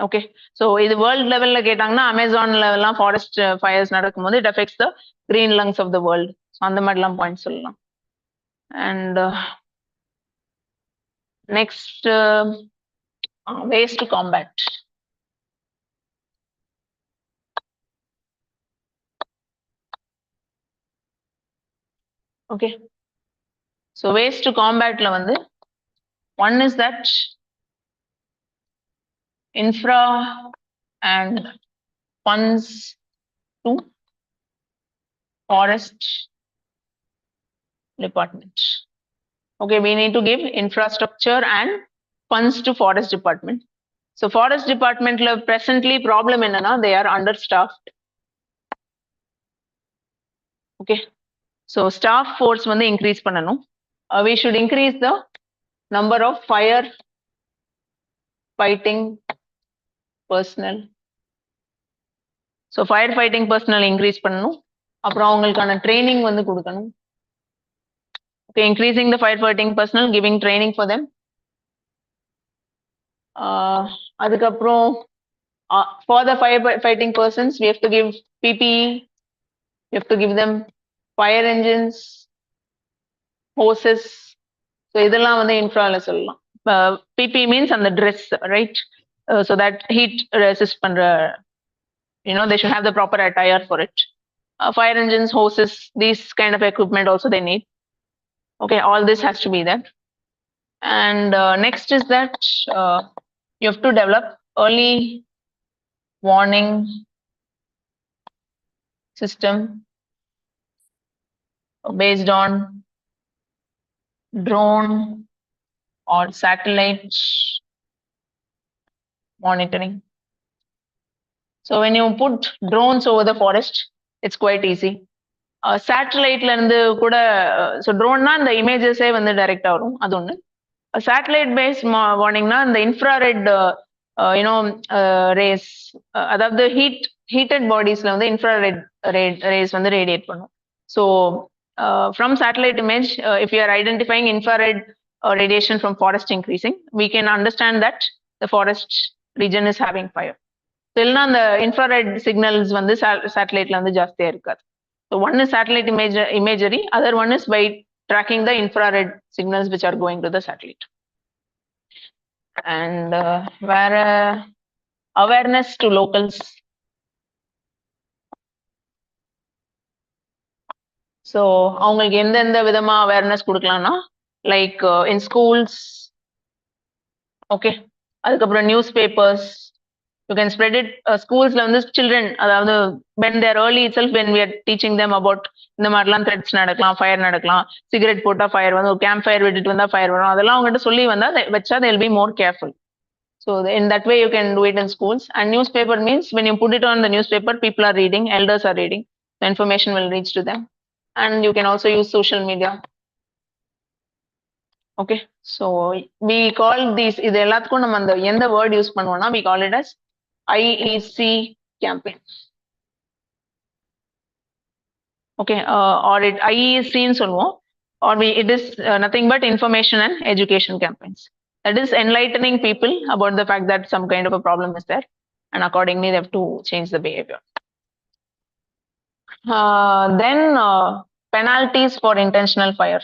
Okay, so இது world level ல கேட்டாங்கன்னா Amazon லெவல்லாம் forest fires நடக்கும்போது it affects the green lungs of the world. So அந்த மாதிரிலாம் point சொல்லலாம். And next, ways to combat. Okay, so ways to combat la வந்து one is that infra and funds to forest department. Okay, we need to give infrastructure and funds to forest department. So forest department la presently problem என்னன்னா they are understaffed. Okay, so staff force வந்து increase பண்ணணும். We should increase the number of fire fighting personnel. So fire fighting personnel increase பண்ணணும். அப்புறம் அவங்களுக்கான training வந்து கொடுக்கணும். Okay, increasing the firefighting personnel, giving training for them. அதுக்கப்புறம் for the firefighting persons, we have to give PPE, we have to give them fire engines, hoses. So இதெல்லாம் வந்து இன்ஃப்ரால சொல்லலாம். PPE means அந்த dress, right? So that heat resist பண்ற, they should have the proper attire for it. Fire engines, hoses, these kind of equipment also they need. Okay, all this has to be there. And next is that you have to develop early warning system based on drone or satellite monitoring. So when you put drones over the forest, it's quite easy. Satellite-ல இருந்து கூட, so drone-னா இந்த images-ஏ வந்து direct-ஆ வரும், அது ஒண்ணு. Satellite based warning na the infrared rays, அதாவது heated bodiesல வந்து infrared rays வந்து radiate பண்ணும். So from satellite image, if you are identifying infrared radiation from forest increasing, we can understand that the forest region is having fire. So இல்லைன்னா அந்த infrared signals வந்து satelliteல வந்து ஜாஸ்தியா இருக்காது. So one is satellite imagery, other one is by tracking the infrared signals which are going to the satellite. And where awareness to locals. So அவங்களுக்கு எந்தெந்த விதமா awareness கொடுக்கலாம்னா லைக் இன் ஸ்கூல்ஸ், ஓகே, அதுக்கப்புறம் newspapers, you can spread it ஸ்கூல்ஸ்ல வந்து children, அதாவது when they are early itself, when we are teaching them about இந்த மாதிரிலாம் த்ரெட்ஸ் நடக்கலாம், ஃபயர் நடக்கலாம், சிகரெட் போட்டா ஃபயர் வந்து, ஒரு கேம்ப் ஃபயர் விட்டுட்டு வந்தா ஃபயர் வரும், அதெல்லாம் அவங்ககிட்ட சொல்லி வந்தா வச்சா they will be more careful. So in that way you can do it in schools. And newspaper means when you put it on the newspaper, people are reading, elders are reading, the information will reach to them. And you can also use social media. Okay, so we call these, இது எல்லாத்துக்கும் நம்ம அந்த எந்த word use பண்ணுவோம்னா we call it as IEC campaign. Okay, or it IEC ன்னு சொல்லுவோம், or it is nothing but information and education campaigns. That is enlightening people about the fact that some kind of a problem is there, and accordingly they have to change the behavior. Then penalties for intentional fire.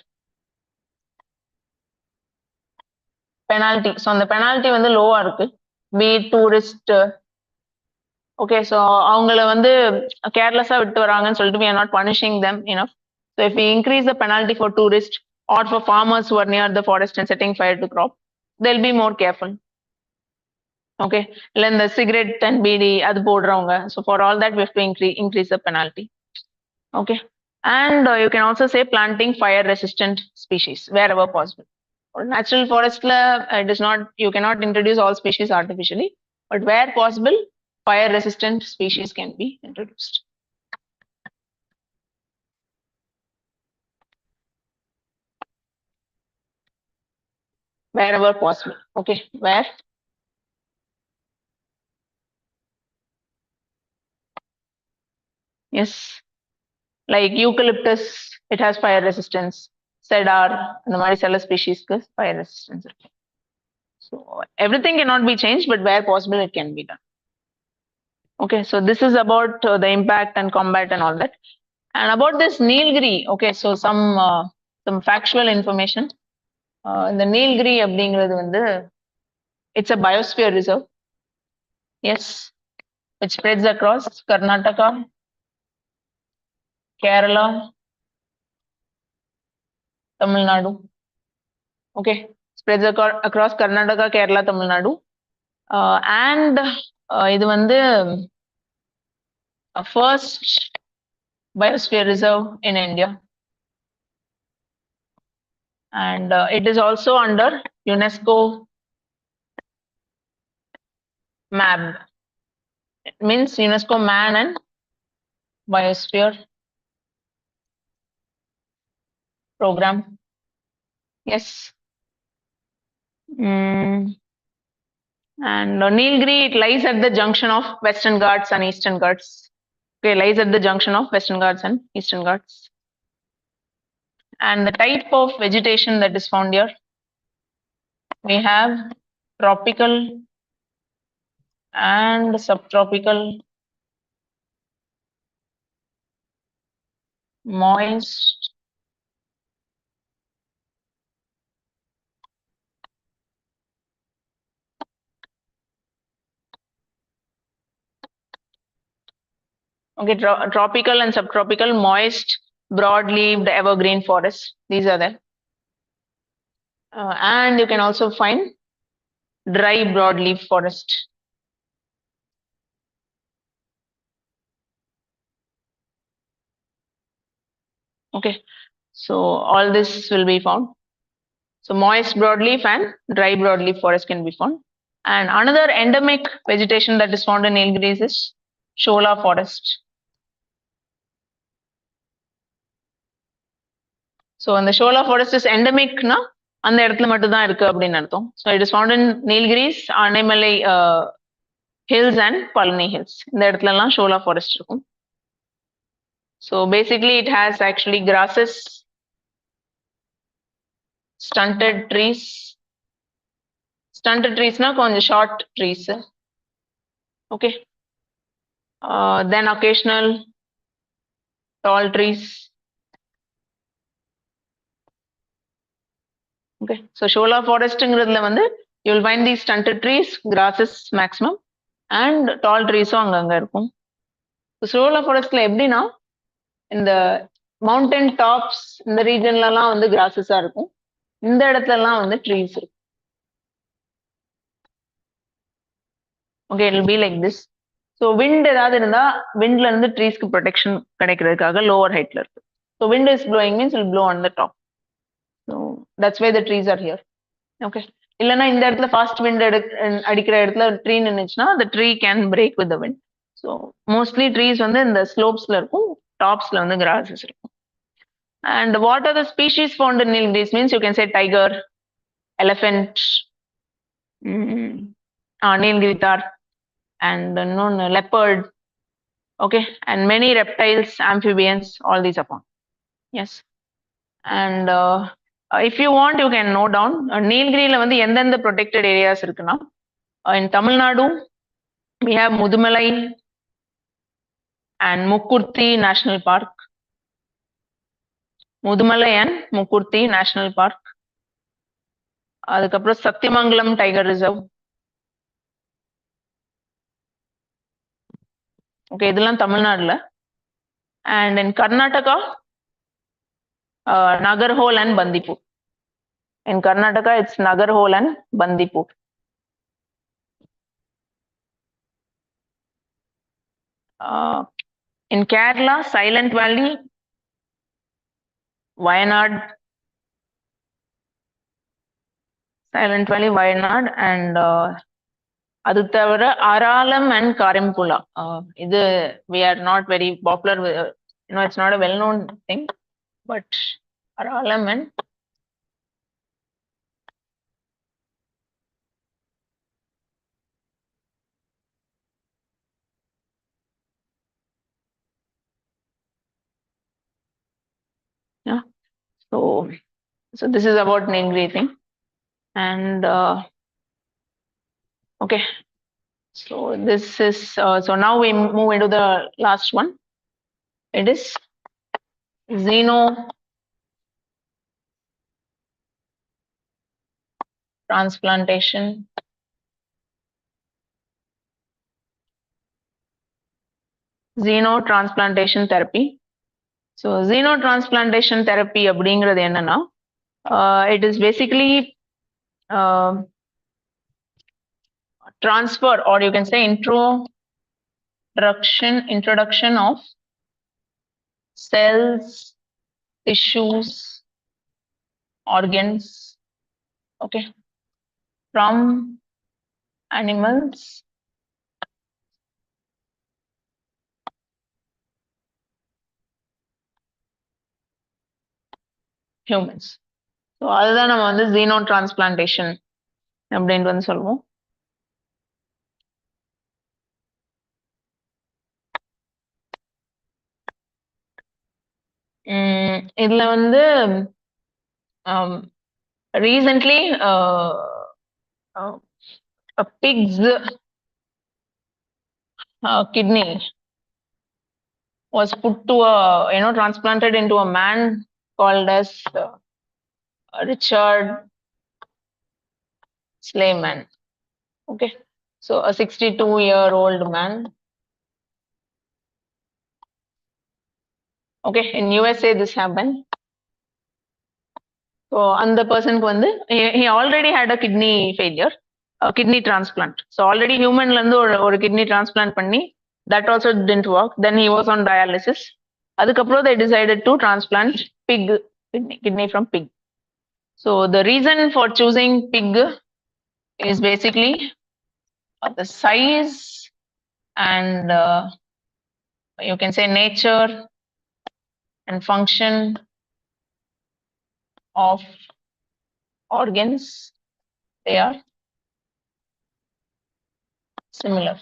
Penalty. So அந்த penalty வந்து லோவா இருக்கு. Be tourist. Okay, so அவங்கள வந்து கேர்லெஸ்ஸா விட்டு வராங்கன்னு சொல்லிட்டு we are not punishing them enough. So if we increase the penalty for tourists or for farmers who are near the forest and setting fire to crop, they'll be more careful. Okay, இல்ல இந்த cigarette and PT அது போடுறவங்க, so for all that we have to increase the penalty. Okay, and you can also say planting fire resistant species wherever possible. Natural forestல it is not, you cannot introduce all species artificially, but where possible fire resistant species can be introduced. Wherever possible. Okay, where? Yes, like eucalyptus, it has fire resistance. Cedar, and the Maricella species has fire resistance. So everything cannot be changed, but where possible it can be done. Okay, so this is about the impact and combat and all that. And about this Nilgiri, okay, so some factual information. The Nilgiri அப்படிங்கிறது வந்து it's a biosphere reserve. Yes, which spreads across Karnataka, Kerala, Tamil Nadu. Okay, spreads across Karnataka, Kerala, Tamil Nadu. And இது வந்து first biosphere reserve in India. And it is also under UNESCO MAB. It means UNESCO Man and Biosphere Program. Yes. And Nilgiri, it lies at the junction of Western Ghats and Eastern Ghats. Okay, lies at the junction of Western Ghats and Eastern Ghats. And the type of vegetation that is found here, we have tropical and subtropical, moist, okay, tropical and subtropical, moist, broad-leaved evergreen forests. These are there. And you can also find dry broadleaf forest. Okay, so all this will be found. So moist broadleaf and dry broadleaf forest can be found. And another endemic vegetation that is found in Nilgiri is Shola forest. So when the Shola forest is endemic, na, அந்த இடத்துல மட்டும் தான் இருக்கு அப்படின்னு அர்த்தம். So it is found in Nilgiris, Anaimalai hills and Palani hills. இந்த இடத்துலலாம் shola forest இருக்கும். So basically it has actually grasses, stunted trees. Stunted ட்ரீஸ்னா கொஞ்சம் short trees. Okay. Then occasional tall trees. Okay, so shola forestங்கிறதுல வந்து you will find these stunted trees, grasses maximum, and tall trees அங்கங்க இருக்கும். shola forestல எப்படின்னா இந்த mountain tops இந்த ரீஜன்லலாம் வந்து கிராசஸா இருக்கும், இந்த இடத்துலலாம் வந்து ட்ரீஸ் இருக்கும். Okay, it will be like this. So wind ஏதாவது இருந்தா விண்ட்ல இருந்து ட்ரீஸ்க்கு ப்ரொடெக்ஷன் கிடைக்கிறதுக்காக லோவர் ஹைட்ல இருக்கு. So wind is blowing means will blow on the top. So that's why the trees are here. Okay, இல்லைன்னா இந்த இடத்துல ஃபாஸ்ட் விண்ட் அடிக்கிற இடத்துல ட்ரீ நின்றுச்சுன்னா the tree can break with the wind. So mostly trees வந்து இந்த ஸ்லோப்ஸ்ல இருக்கும், டாப்ஸ்ல வந்து கிராசஸ் இருக்கும். And what are the species found in Nilgiris means you can say tiger, elephant, Nilgiri tar, and leopard. Okay, and many reptiles, amphibians, all these are found. Yes. And if you want you can note down நீல்கிரியில வந்து எந்தெந்த protected areas இருக்குன்னா, in Tamil Nadu we have Mudumalai and Mukkurthi National Park. Mudumalai and Mukkurthi National Park. அதுக்கப்புறம் Sathyamangalam tiger reserve. Okay, இதெல்லாம் தமிழ்நாடுல. And in Karnataka Nagarhole and Bandipur. In Karnataka it's Nagarhole and Bandipur. In Kerala, Silent Valley, Wayanad, and அது தவிர அராலம் and Karimpula. இது we are not very popular with, it's not a well known thing, but Aralam and yeah. So this is about Nilgiri thing. And okay, so this is so now we move into the last one. It is Xenotransplantation. Xenotransplantation therapy. So Xenotransplantation therapy அப்படிங்கிறது என்னன்னா, it is basically transfer, or you can say introduction of cells, tissues, organs, okay, from animals humans. So அதுதான் நம்ம வந்து xenotransplantation அப்படின்ட்டு வந்து சொல்லுவோம். இதுல வந்து recently a pig's kidney was put to transplanted into a man called as Richard Slayman. Okay, so a 62-year-old man. Okay, in USA this happened. So அந்த பர்சனுக்கு வந்து he already had a kidney failure, a kidney transplant. So already humanல இருந்து ஒரு kidney transplant பண்ணி that also didn't work. Then he was on dialysis. அதுக்கப்புறம் they decided to transplant pig kidney from pig. So the reason for choosing pig is basically the size and you can say nature and function of organs, they are similar.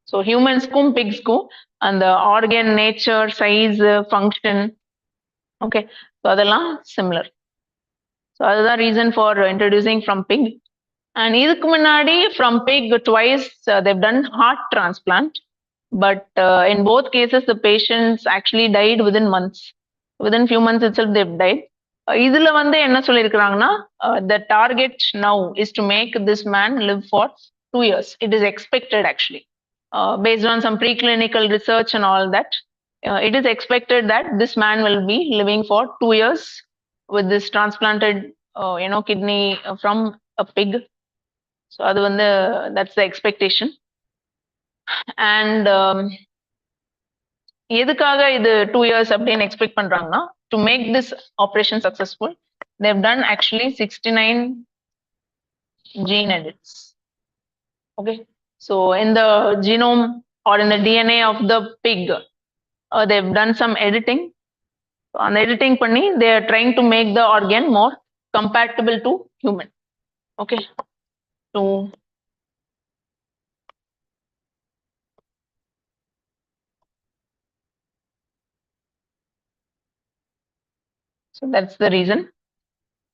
So humans kum pigs kum and the organ nature, size, function, okay, so adella similar. So that's the reason for introducing from pig. And idukku munnadi from pig twice they've done heart transplant, but in both cases the patients actually died within months. Within few months itself they've died. இதுல வந்து என்ன சொல்லியிருக்கிறாங்கன்னா the target now is to make this man live for 2 years. It is expected actually. Based on some preclinical research and all that, it is expected that this man will be living for 2 years with this transplanted kidney from a pig. So that's the expectation. And எதுக்காக இது 2 years அப்படின்னு expect பண்றாங்கன்னா to make this operation successful they've done actually 69 gene edits. Okay, so in the genome or in the DNA of the pig they've done some editing. On editing பண்ணி they are trying to make the organ more compatible to human. Okay, to so that's the reason.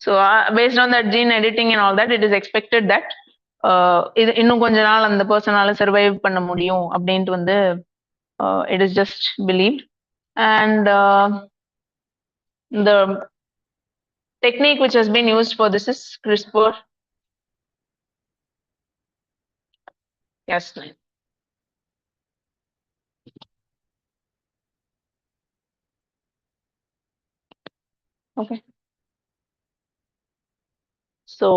So based on that gene editing and all that, it is expected that இது இன்னும் கொஞ்ச நாள் அந்த பர்சனால survive பண்ண முடியும் அப்படின்ட்டு வந்து it is just believed. And the technique which has been used for this is CRISPR. Yes. Okay. So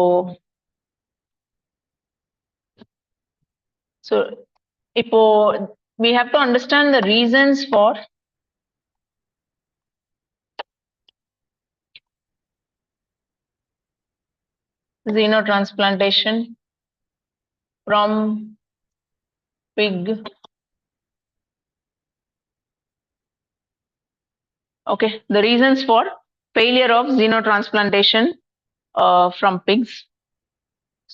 இப்போ we have to understand the reasons for xenotransplantation from pig. Okay, the reasons for failure of xenotransplantation from pigs.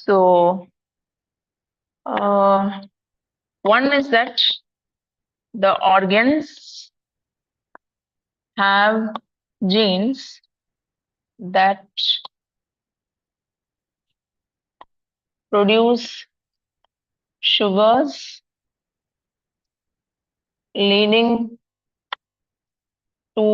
So one is that the organs have genes that produce sugars leading to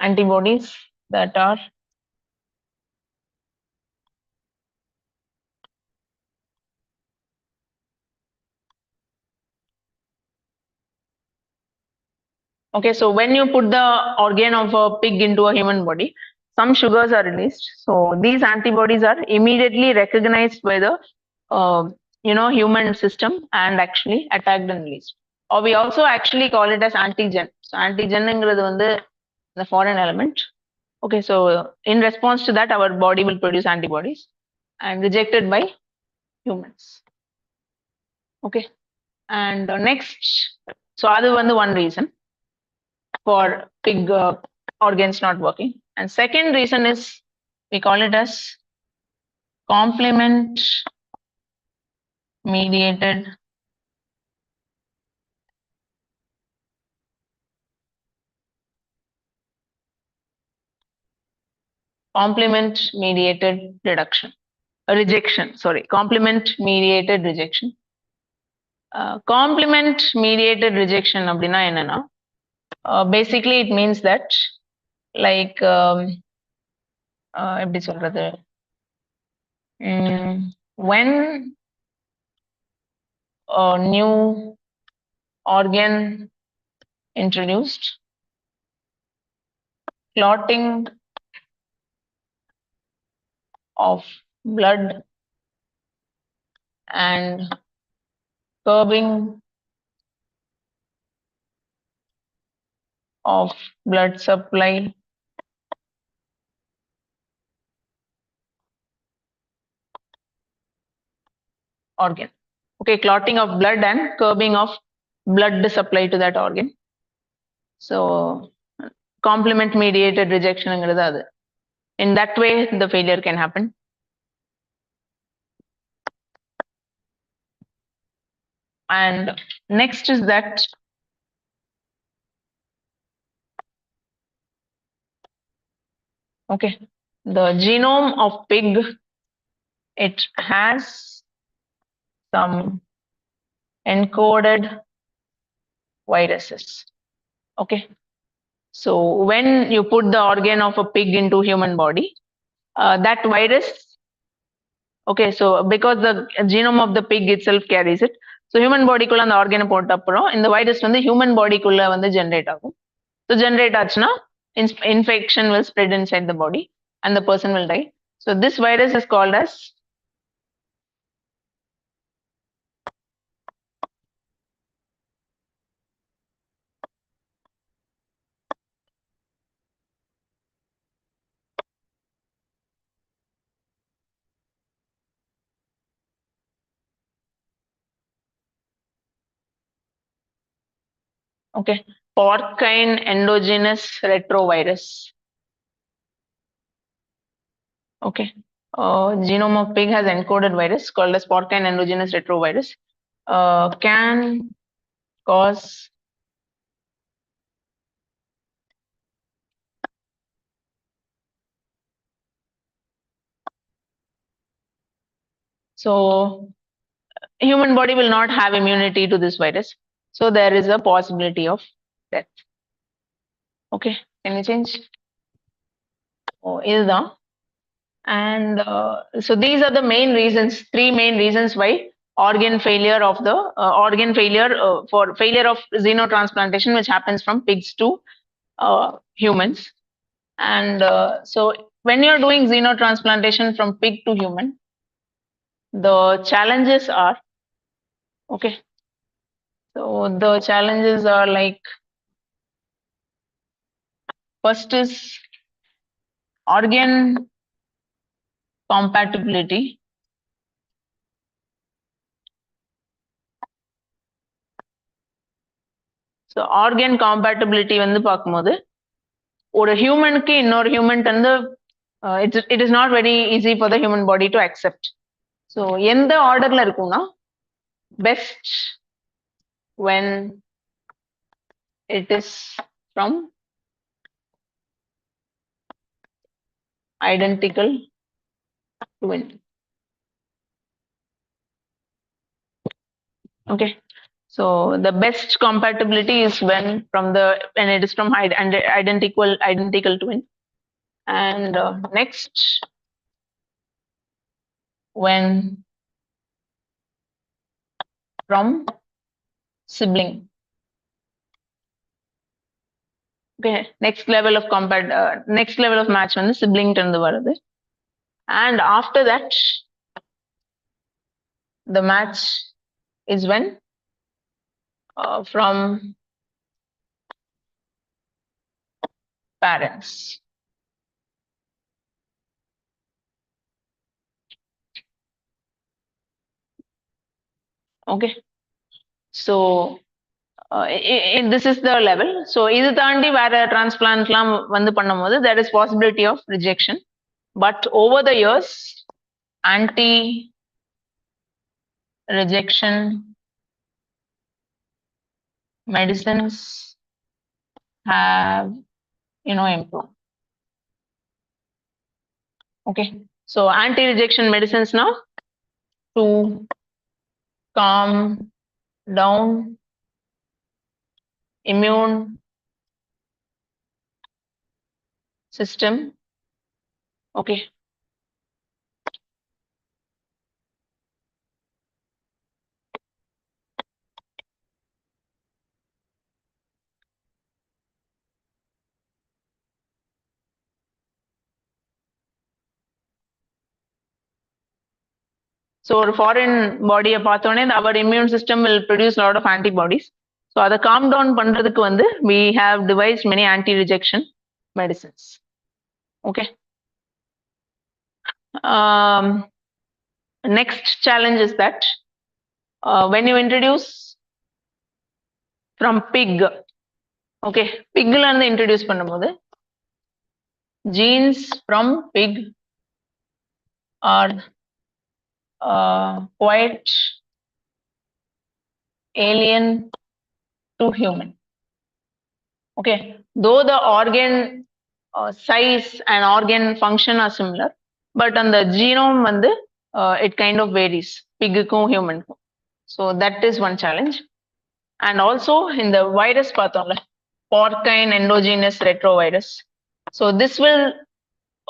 antibodies that are okay. So when you put the organ of a pig into a human body, some sugars are released. So these antibodies are immediately recognized by the human system and actually attacked and released. Or we also actually call it as antigen. So antigen is the foreign element. Okay, so in response to that, our body will produce antibodies and rejected by humans. Okay, and next, so that was the one reason for pig organs not working. And second reason is we call it as complement mediated rejection. Complement mediated rejection. Complement mediated rejection அப்படின்னா என்னன்னா basically it means that like எப்படி சொல்றது when a new organ introduced, clotting of blood and curbing of blood supply organ. Okay, clotting of blood and curbing of blood supply to that organ. So complement mediated rejection. In that way, the failure can happen. And next is that okay, the genome of pig, it has some encoded viruses. Okay, so when you put the organ of a pig into human body, that virus, okay, so because the genome of the pig itself carries it, so human body kulla அந்த organ போட்ட அப்புறம் இந்த virus வந்து human body குள்ள வந்து generate ஆகும். So generate ஆச்சுன்னா infection will spread inside the body and the person will die. So this virus is called as okay, porcine endogenous retrovirus. Okay, genome of pig has encoded virus called as porcine endogenous retrovirus. Can cause so human body will not have immunity to this virus, so there is a possibility of death. Okay, can you change? Oh, இதுதான். And so these are the main reasons, three main reasons why organ failure for failure of xenotransplantation, which happens from pigs to humans. And so when you're doing xenotransplantation from pig to human, the challenges are okay. So the challenges are like, first is organ compatibility. So organ compatibility வந்து பார்க்கும்போது ஒரு ஹியூமனுக்கு இன்னொரு human வந்து it is not very easy for the human body to accept. So எந்த ஆர்டர்ல இருக்கும்னா best when it is from identical twin. Okay, so the best compatibility is when it is from identical twin. And next, when from sibling. Okay, next level of match வந்து sibling இருந்து வருது. And after that, the match is when from parents. Okay, so this is the level. So இது தாண்டி வேற டிரான்ஸ்பிளான்ட்லாம் வந்து பண்ணும்போது there is possibility of rejection, but over the years anti rejection medicines have improved. Okay, so anti rejection medicines now to calm down immune system. Okay, so ஒரு foreign bodyயை பார்த்தோன்னே our immune system will produce a lot of antibodies. So அதை calm down பண்றதுக்கு வந்து we have devised many anti-rejection medicines. Okay. Next challenge is that when you introduce from pig, okay, pigல இருந்து introduce பண்ணும்போது genes from pig are quite alien to human. Okay, though the organ size and organ function are similar, but on the genome வந்து it kind of varies pigக்கும் humanக்கும். So that is one challenge. And also in the virus பார்த்தோம்ல porcine endogenous retrovirus. So this will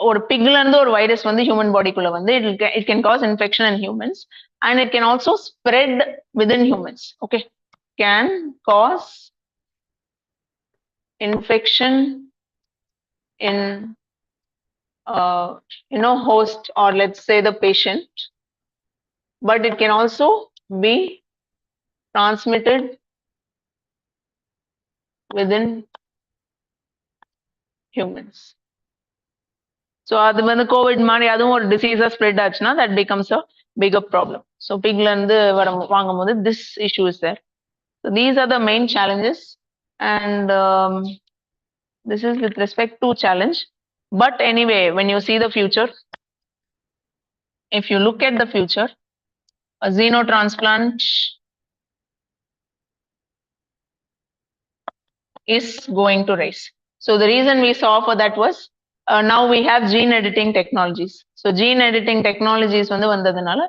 ஒரு pigல இருந்து ஒரு virus வந்து human bodyக்குள்ள வந்து it can cause infection in humans and it can also spread within humans. Okay, can cause infection in host or let's say the patient, but it can also be transmitted within humans. So அது வந்து Covid மாதிரி அதுவும் ஒரு டிசீஸா spread ஆச்சுன்னா that becomes a bigger problem. So pigல இருந்து வாங்கும்போது this issue is there. So these are the main challenges and this is with respect to challenge. But anyway, when you see the future, if you look at the future, a xenotransplant is going to rise. So the reason we saw for that was now we have gene editing technologies. So gene editing technologies வந்து வந்ததுனால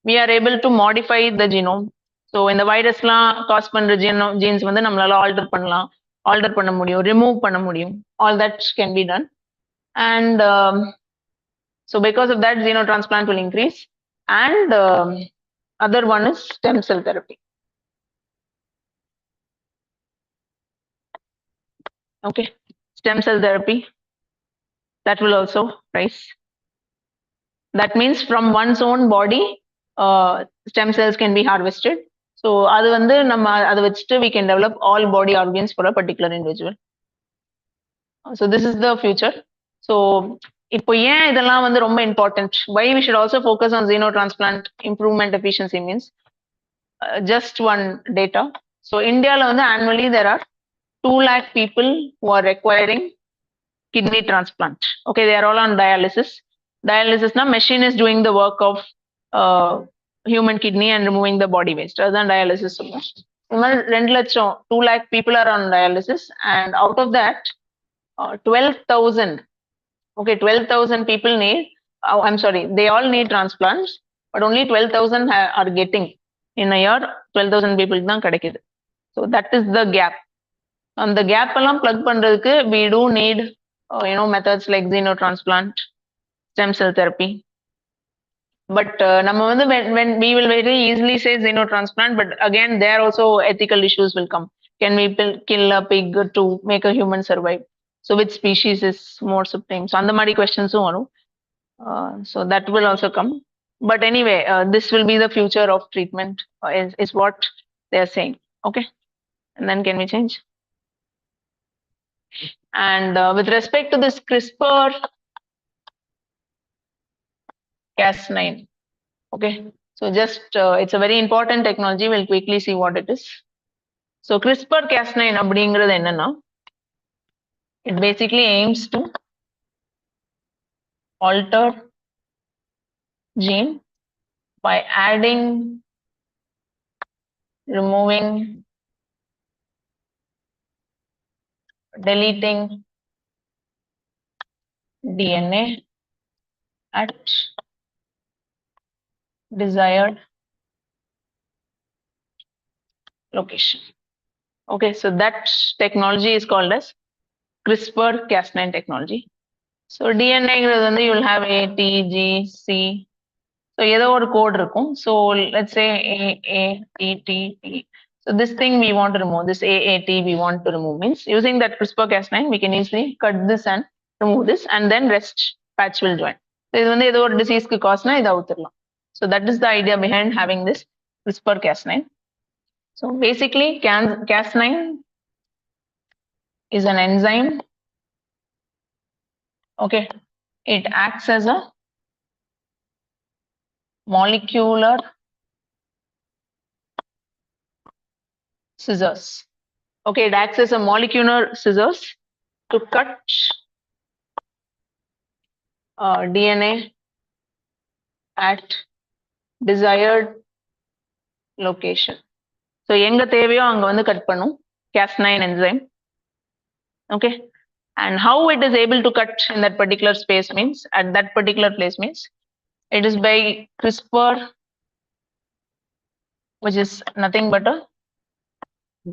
we are able to modify the genome. So இந்த வைரஸ்லாம் cos பண்ற genes வந்து நம்மளால alter பண்ண முடியும், remove பண்ண முடியும். All that can be done. And so because of that, xenotransplant will increase. And other one is stem cell therapy. Okay, stem cell therapy, that will also rise. That means from one's own body, stem cells can be harvested. So அது வந்து நம்ம அதை வச்சுட்டு we can develop all body organs for a particular individual. So this is the future. So இப்போ ஏன் இதெல்லாம் வந்து ரொம்ப important? Why we should also focus on xenotransplant improvement efficiency means just one data. So இந்தியால வந்து annually there are 2 lakh people who are requiring kidney transplant. Okay, they are all on dialysis. Dialysis na machine is doing the work of human kidney and removing the body waste. That's dialysis. 2 lakh people are on dialysis, and out of that, 12,000. Okay, 12,000 people need. I'm sorry, they all need transplants, but only 12,000 are getting in a year. 12,000 people தான் கிடைக்குது. So that is the gap. அந்த gap எல்லாம் plug பண்றதுக்கு we do need methods like xenotransplant, stem cell therapy. But நம்ம வந்து when we will very easily say xenotransplant, but again there also ethical issues will come. Can we kill a pig to make a human survive? So which species is more supreme? So அந்த மாதிரி questions-உம் வரும். So that will also come. But anyway, this will be the future of treatment is what they are saying. Okay, and then can we change? And with respect to this CRISPR-Cas9, okay, so just it's a very important technology. We'll quickly see what it is. So CRISPR-Cas9 அப்படிங்கிறது என்னன்னா, it basically aims to alter gene by adding, removing, deleting DNA at desired location. Okay, so that technology is called as CRISPR-Cas9 technology. So DNA வந்து you will have A, T, G, C. So ஏதோ ஒரு code இருக்கும். So let's say A, T, T, T. So this thing we want to remove, this AAT we want to remove, means using that CRISPR-Cas9 we can easily cut this and remove this, and then rest patch will join. So இது வந்து ஏதோ ஒரு disease-க்கு cause-னா இதை அவுத்துடலாம். So that is the idea behind having this CRISPR-Cas9. So basically Cas9 is an enzyme. Okay, it acts as a molecular scissors. Okay, it acts as a molecular scissors to cut DNA at desired location. So எங்க தேவையோ அங்க வந்து cut பண்ணும் Cas9 enzyme. Okay, and how it is able to cut in that particular space means at that particular place means it is by CRISPR, which is nothing but a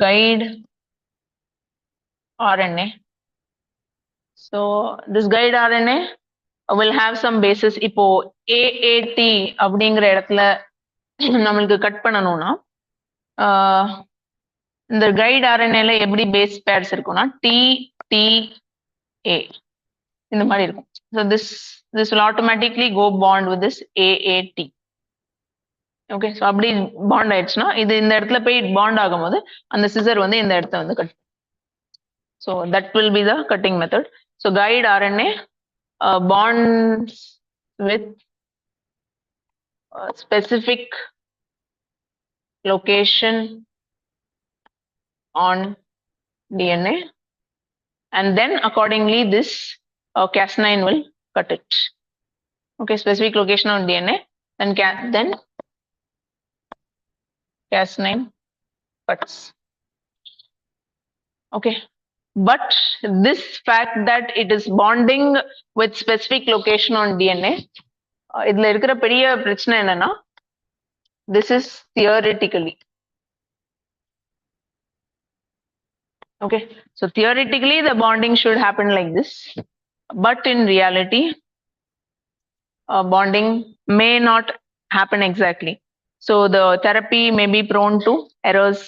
guide RNA. So this guide RNA will have some basis. இப்போ AAT அப்படிங்கிற இடத்துல நம்மளுக்கு cut பண்ணணும்னா இந்த guide ஆர்என்ஏல எப்படி base pairs இருக்கும்னா TTA இந்த மாதிரி இருக்கும். So this will automatically go bond with this AAT. Okay, so அப்படி பாண்ட் ஆயிடுச்சுன்னா இது இந்த இடத்துல போய் பாண்ட் ஆகும்போது அந்த சிசர் வந்து இந்த இடத்த வந்து cut. So that will be the cutting method. So guide RNA bonds with a specific location on DNA, and then accordingly this Cas9 will cut it. Okay, specific location on DNA, then Cas9 cuts. Okay, but this fact that it is bonding with specific location on DNA, இதுல இருக்கிற பெரிய பிரச்சனை என்னன்னா this is theoretically. Okay, so theoretically the bonding should happen like this, but in reality bonding may not happen exactly. So the therapy may be prone to errors.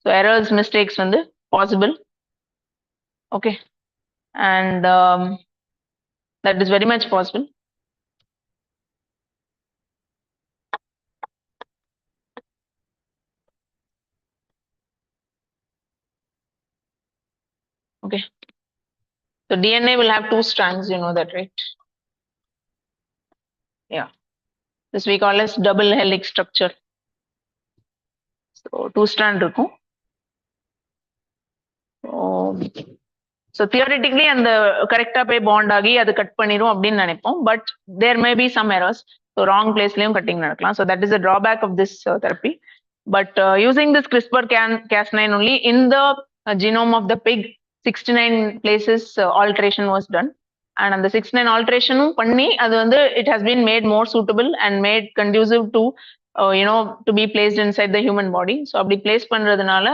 So errors, mistakes வந்து possible. Okay, and that is very much possible. Okay, so DNA will have 2 strands, you know that, right? Yeah, this we call as double helix structure. So 2 strand இருக்கும். So theoretically அந்த கரெக்டா போய் bond ஆகி அது cut பண்ணிரும் அப்படின்னு நினைப்போம், but there may be some errors. So wrong பிளேஸ்லயும் கட்டிங் நடக்கலாம். So that is the drawback of this therapy. But using this CRISPR-Cas9 only in the genome of the pig, 69 places alteration was done. And அந்த 69 alterationும் பண்ணி அது வந்து it has been made more suitable and made conducive to to be placed inside the human body. So அப்படி place பண்றதுனால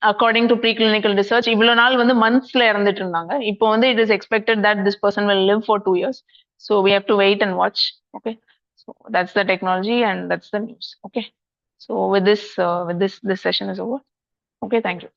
according to preclinical research இவ்வளவு நாள் வந்து monthsல இறந்துட்டு இருந்தாங்க. இப்போ வந்து it is expected that this person will live for 2 years. So we have to wait and watch. Okay, so that's the technology and that's the news. Okay, so with this this session is over. Okay, thank you.